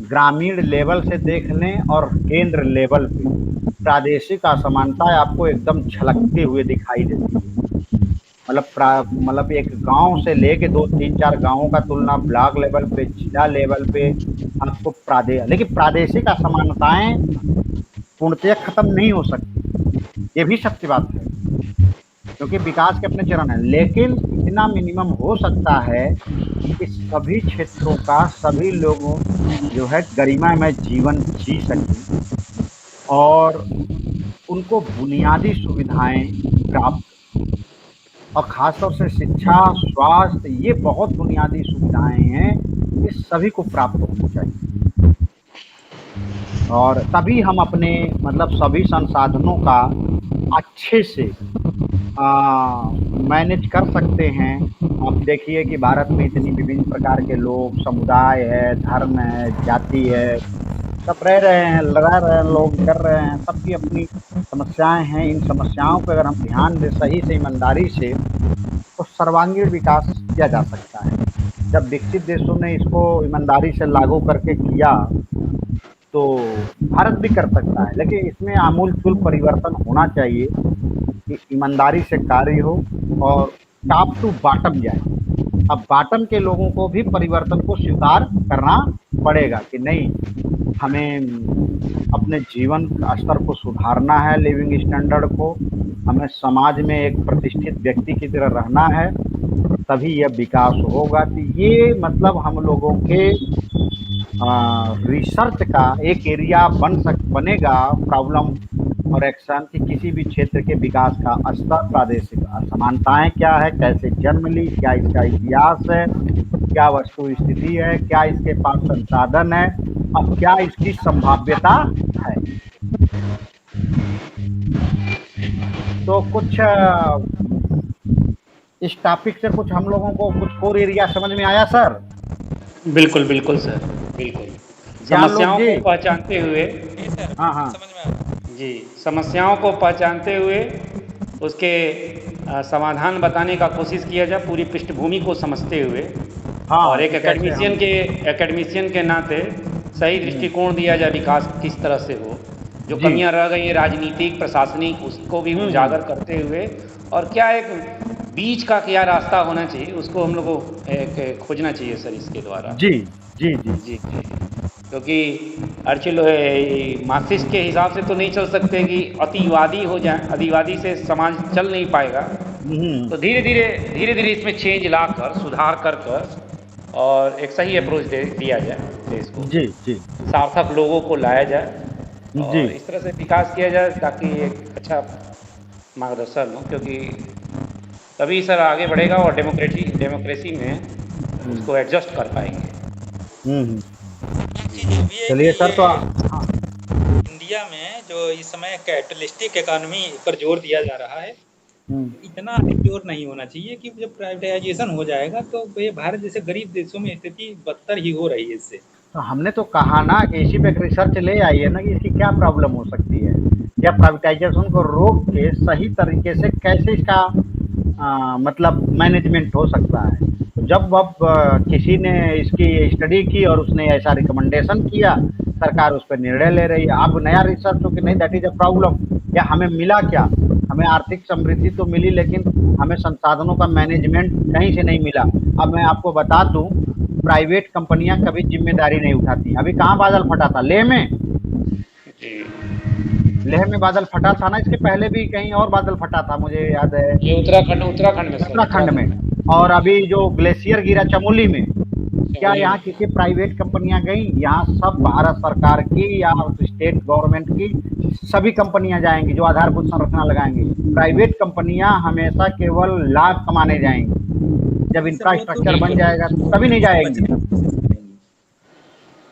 ग्रामीण लेवल से देख लें और केंद्र लेवल पे, प्रादेशिक असमानताएँ आपको एकदम झलकते हुए दिखाई देती है। मतलब एक गाँव से लेके 2-3-4 गाँवों का तुलना ब्लॉक लेवल पे, जिला लेवल पे आपको लेकिन प्रादेशिक असमानताएँ पूर्णतः खत्म नहीं हो सकती, ये भी सत्य बात है, क्योंकि विकास के अपने चरण हैं। लेकिन इतना मिनिमम हो सकता है कि सभी क्षेत्रों का सभी लोगों जो है गरिमामय जीवन जी सकें और उनको बुनियादी सुविधाएँ प्राप्त, और ख़ास तौर से शिक्षा, स्वास्थ्य, ये बहुत बुनियादी सुविधाएँ हैं, ये सभी को प्राप्त होनी चाहिए। और तभी हम अपने मतलब सभी संसाधनों का अच्छे से मैनेज कर सकते हैं। आप देखिए कि भारत में इतनी विभिन्न प्रकार के लोग, समुदाय है, धर्म है, जाति है, सब रह रहे हैं, लगा रहे हैं, लोग कर रहे हैं, सबकी अपनी समस्याएँ हैं। इन समस्याओं पे अगर हम ध्यान दें सही से, ईमानदारी से, तो सर्वांगीण विकास किया जा सकता है। जब विकसित देशों ने इसको ईमानदारी से लागू करके किया, तो भारत भी कर सकता है, लेकिन इसमें आमूल-चूल परिवर्तन होना चाहिए कि ईमानदारी से कार्य हो और टॉप टू बॉटम जाए। अब बॉटम के लोगों को भी परिवर्तन को स्वीकार करना पड़ेगा कि नहीं, हमें अपने जीवन स्तर को सुधारना है, लिविंग स्टैंडर्ड को, हमें समाज में एक प्रतिष्ठित व्यक्ति की तरह रहना है, तभी यह विकास होगा। तो ये मतलब हम लोगों के रिसर्च का एक एरिया बनेगा, प्रॉब्लम और एक्शन, कि किसी भी क्षेत्र के विकास का स्तर, प्रादेशिक असमानताएँ क्या है, कैसे जन्म ली, क्या इसका इतिहास है, क्या वस्तु स्थिति है, क्या इसके पास संसाधन है, अब क्या इसकी संभाव्यता है। तो कुछ इस टॉपिक से कुछ हम लोगों को कुछ कोर एरिया समझ में आया सर? बिल्कुल, बिल्कुल सर, बिल्कुल। जान लो समस्याओं जी। को पहचानते हुए जी सर, हाँ, हाँ। समझ में आ रहा है। जी, समस्याओं को पहचानते हुए उसके समाधान बताने का कोशिश किया जाए, पूरी पृष्ठभूमि को समझते हुए, और हाँ, एक कि कैसे हम एकेडमिशियन के नाते सही दृष्टिकोण दिया जाए, विकास किस तरह से हो, जो जी। कमियां रह गई हैं राजनीतिक, प्रशासनिक, उसको भी उजागर करते हुए, और क्या एक बीच का क्या रास्ता होना चाहिए, उसको हम लोग को एक खोजना चाहिए सर इसके द्वारा। जी, जी, जी। जी, जी। क्योंकि एक्चुअली मार्क्सिस्ट के हिसाब से तो नहीं चल सकते कि अतिवादी हो जाए, अतिवादी से समाज चल नहीं पाएगा। तो धीरे धीरे इसमें चेंज लाकर, सुधार कर और एक सही अप्रोच दिया जाए देश को, जी, जी। सार्थक लोगों को लाया जाए जी। और इस तरह से विकास किया जाए ताकि एक अच्छा मार्गदर्शन हो, क्योंकि तभी सर आगे बढ़ेगा और डेमोक्रेसी में हुँ। उसको एडजस्ट कर पाएंगे। हुँ। एक चीज़ ये भी है कि चलिए सर, तो हाँ। इंडिया में जो इस समय कैपिटलिस्टिक इकोनॉमी पर जोर दिया जा रहा है, हुँ। इतना जोर नहीं होना चाहिए कि जब प्राइवेटाइजेशन हो जाएगा तो ये भारत जैसे गरीब देशों में स्थिति बदतर ही हो रही है इससे। तो हमने तो कहा ना कि इसी पे एक रिसर्च ले आइए ना कि इसकी क्या प्रॉब्लम हो सकती है, या प्राइवेटाइजेशन को रोक के सही तरीके से कैसे इसका मतलब मैनेजमेंट हो सकता है। तो जब अब किसी ने इसकी स्टडी की और उसने ऐसा रिकमेंडेशन किया, सरकार उस पर निर्णय ले रही है। अब नया रिसर्च हो कि नहीं, दैट इज़ अ प्रॉब्लम, या हमें मिला क्या, हमें आर्थिक समृद्धि तो मिली, लेकिन हमें संसाधनों का मैनेजमेंट कहीं से नहीं मिला। अब मैं आपको बता दूं, प्राइवेट कंपनियां कभी जिम्मेदारी नहीं उठाती। अभी कहाँ बादल फटा था, लेह में। जी, लेह में बादल फटा था ना, इसके पहले भी कहीं और बादल फटा था, मुझे याद है, ये उत्तराखंड में सर, उत्तराखंड में। और अभी जो ग्लेशियर गिरा चमोली में, क्या चमोली यहाँ में। किसी प्राइवेट कंपनियां गई? यहाँ सब भारत सरकार की या स्टेट गवर्नमेंट की सभी कंपनियां जाएंगी जो आधारभूत संरचना लगाएंगी। प्राइवेट कंपनियां हमेशा केवल लाभ कमाने जाएंगी, जब सर वो तो इंफ्रास्ट्रक्चर बन जाएगा तभी नहीं उससे जाएंगी। बचने की कोशिश करेंगी।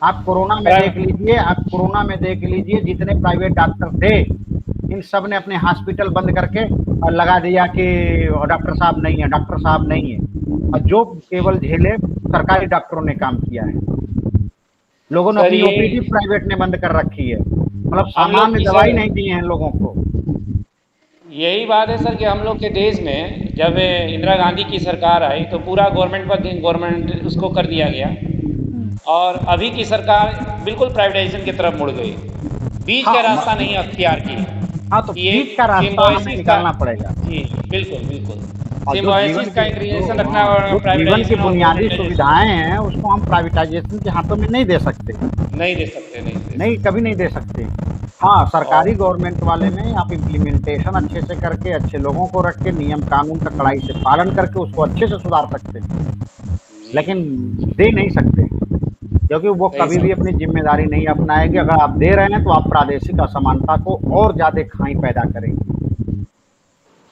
आप कोरोना में देख लीजिए, जितने प्राइवेट डॉक्टर थे इन सब ने अपने हॉस्पिटल बंद करके और लगा दिया कि डॉक्टर साहब नहीं है, डॉक्टर साहब नहीं है, और जो केवल झेले सरकारी डॉक्टरों ने काम किया है। लोगों ने अपनी ओपीडी प्राइवेट ने बंद कर रखी है, मतलब सामान्य दवाई नहीं दी है लोगों को। यही बात है सर कि हम लोग के देश में जब इंदिरा गांधी की सरकार आई तो पूरा गवर्नमेंट उसको कर दिया गया, और अभी की सरकार बिल्कुल प्राइवेटाइजेशन की तरफ मुड़ गई, बीच का रास्ता नहीं अख्तियार किया। हाँ, तो बीच का रास्ता हमें निकालना पड़ेगा। जी बिल्कुल। सिम्बायोसिस का इंटीग्रेशन रखना और जीवन की बुनियादी सुविधाएं हैं उसको हम प्राइवेटाइजेशन के हाथों में नहीं दे सकते, नहीं कभी नहीं दे सकते। हाँ, सरकारी गवर्नमेंट वाले में आप इम्प्लीमेंटेशन अच्छे से करके, अच्छे लोगों को रख के, नियम कानून का कड़ाई से पालन करके उसको अच्छे से सुधार सकते हैं, लेकिन दे नहीं सकते क्योंकि वो कभी भी अपनी जिम्मेदारी नहीं अपनाएंगे। अगर आप दे रहे हैं तो आप प्रादेशिक असमानता को और ज्यादा खाई पैदा करेंगे।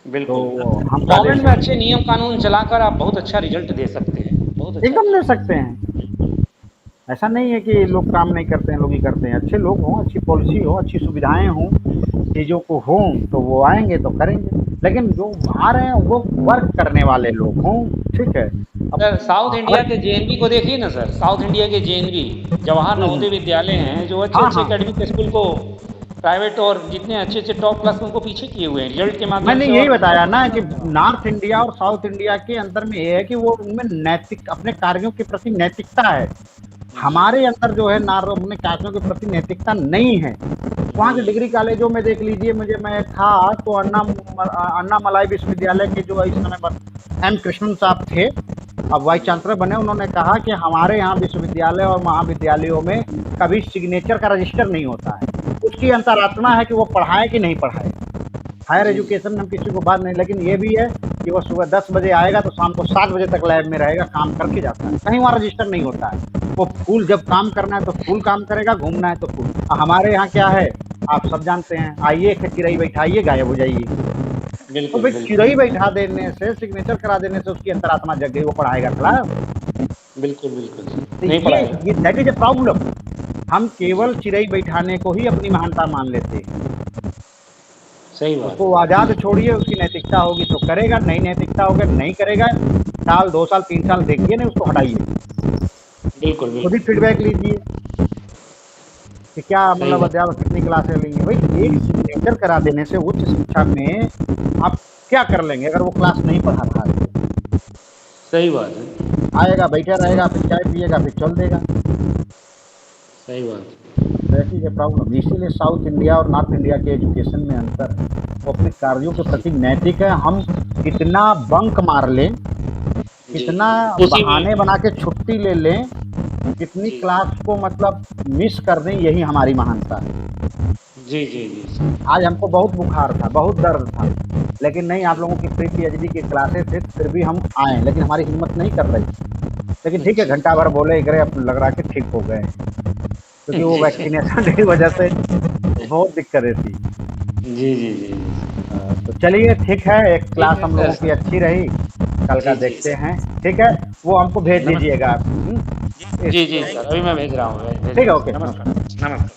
बिल्कुल, तो हम गवर्नमेंट में अच्छे नियम कानून चलाकर आप बहुत अच्छा रिजल्ट दे सकते हैं, बहुत अच्छा एकदम दे सकते हैं। ऐसा नहीं है कि लोग काम नहीं करते हैं, लोग ही करते हैं। अच्छे लोग हों, अच्छी पॉलिसी हो, अच्छी सुविधाएं हों, चीज़ों को हों तो वो आएंगे तो करेंगे, लेकिन जो आ रहे हैं वो वर्क करने वाले लोग हों। ठीक है, सर साउथ इंडिया के जेएनवी को देखिए ना सर, साउथ इंडिया के जेएनवी जवाहर नवोदय विद्यालय हैं जो अच्छे एकेडमिक स्कूल को प्राइवेट और जितने अच्छे टॉप क्लास उनको पीछे किए हुए हैं रिजल्ट के माध्यम से। मैंने यही बताया ना कि नॉर्थ इंडिया और साउथ इंडिया के अंदर में ये है कि वो उनमें नैतिक, अपने कार्यों के प्रति नैतिकता है। हमारे अंदर जो है अपने कार्यों के प्रति नैतिकता नहीं है। वहाँ के डिग्री कॉलेजों में देख लीजिए, मैं था तो अन्नामलाई विश्वविद्यालय के जो इस समय एम कृष्णन साहब थे, अब वाइस चांसलर बने, उन्होंने कहा कि हमारे यहाँ विश्वविद्यालय और महाविद्यालयों में कभी सिग्नेचर का रजिस्टर नहीं होता है। उसकी अंतरात्मा है कि वो पढ़ाए कि नहीं पढ़ाए। हायर एजुकेशन में हम किसी को बात नहीं, लेकिन ये भी है कि वो सुबह 10 बजे आएगा तो शाम को 7 बजे तक लैब में रहेगा, काम करके जाता है, कहीं वहाँ रजिस्टर नहीं होता है। वो फुल, जब काम करना है तो फुल काम करेगा, घूमना है तो फुल। हमारे यहाँ क्या है आप सब जानते हैं, आइए चिरई बैठाइए, गायब हो जाइए। तो भाई चिरई बैठा देने से, सिग्नेचर करा देने से उसकी अंतरात्मा जग गई, वो पढ़ाएगा क्लास? बिल्कुल ये दैट इज अ प्रॉब्लम। हम केवल चिरई बैठाने को ही अपनी महानता मान लेते हैं। सही बात। उसको आजाद छोड़िए, उसकी नैतिकता होगी तो करेगा, नहीं नैतिकता होगा नहीं करेगा। साल 2 साल 3 साल देखिए, नहीं उसको हटाइए। बिल्कुल खुद ही फीडबैक लीजिए कि क्या मतलब अध्यापक कितनी क्लासें लेंगे। भाई एक सिग्नेचर करा देने से उच्च शिक्षा में आप क्या कर लेंगे अगर वो क्लास नहीं पढ़ा रहा है? सही बात है। आएगा, बैठा रहेगा, फिर चाय पिएगा, फिर चल देगा। सही बात। ऐसी है प्रॉब्लम। इसीलिए साउथ इंडिया और नॉर्थ इंडिया के एजुकेशन में अंतर, वो अपने कार्यों के प्रति नैतिक है। हम कितना बंक मार लें, कितना बहाने बना के छुट्टी ले लें, कितनी क्लास को मतलब मिस कर दें, यही हमारी महानता है। जी। आज हमको बहुत बुखार था, बहुत दर्द था, लेकिन नहीं, आप लोगों की प्री पीएचडी की क्लासेस थे, फिर भी हम आए, लेकिन हमारी हिम्मत नहीं कर रही। लेकिन ठीक है, घंटा भर बोले इकरे, अब लग रहा कि ठीक हो गए, क्योंकि वो वैक्सीनेशन की वजह से बहुत दिक्कतें थी। जी। तो चलिए ठीक है, एक क्लास हम लोगों की अच्छी रही, कल का देखते हैं। ठीक है, वो हमको भेज दीजिएगा आप। जी सर, अभी मैं भेज रहा हूँ। ठीक है, ओके, नमस्कार।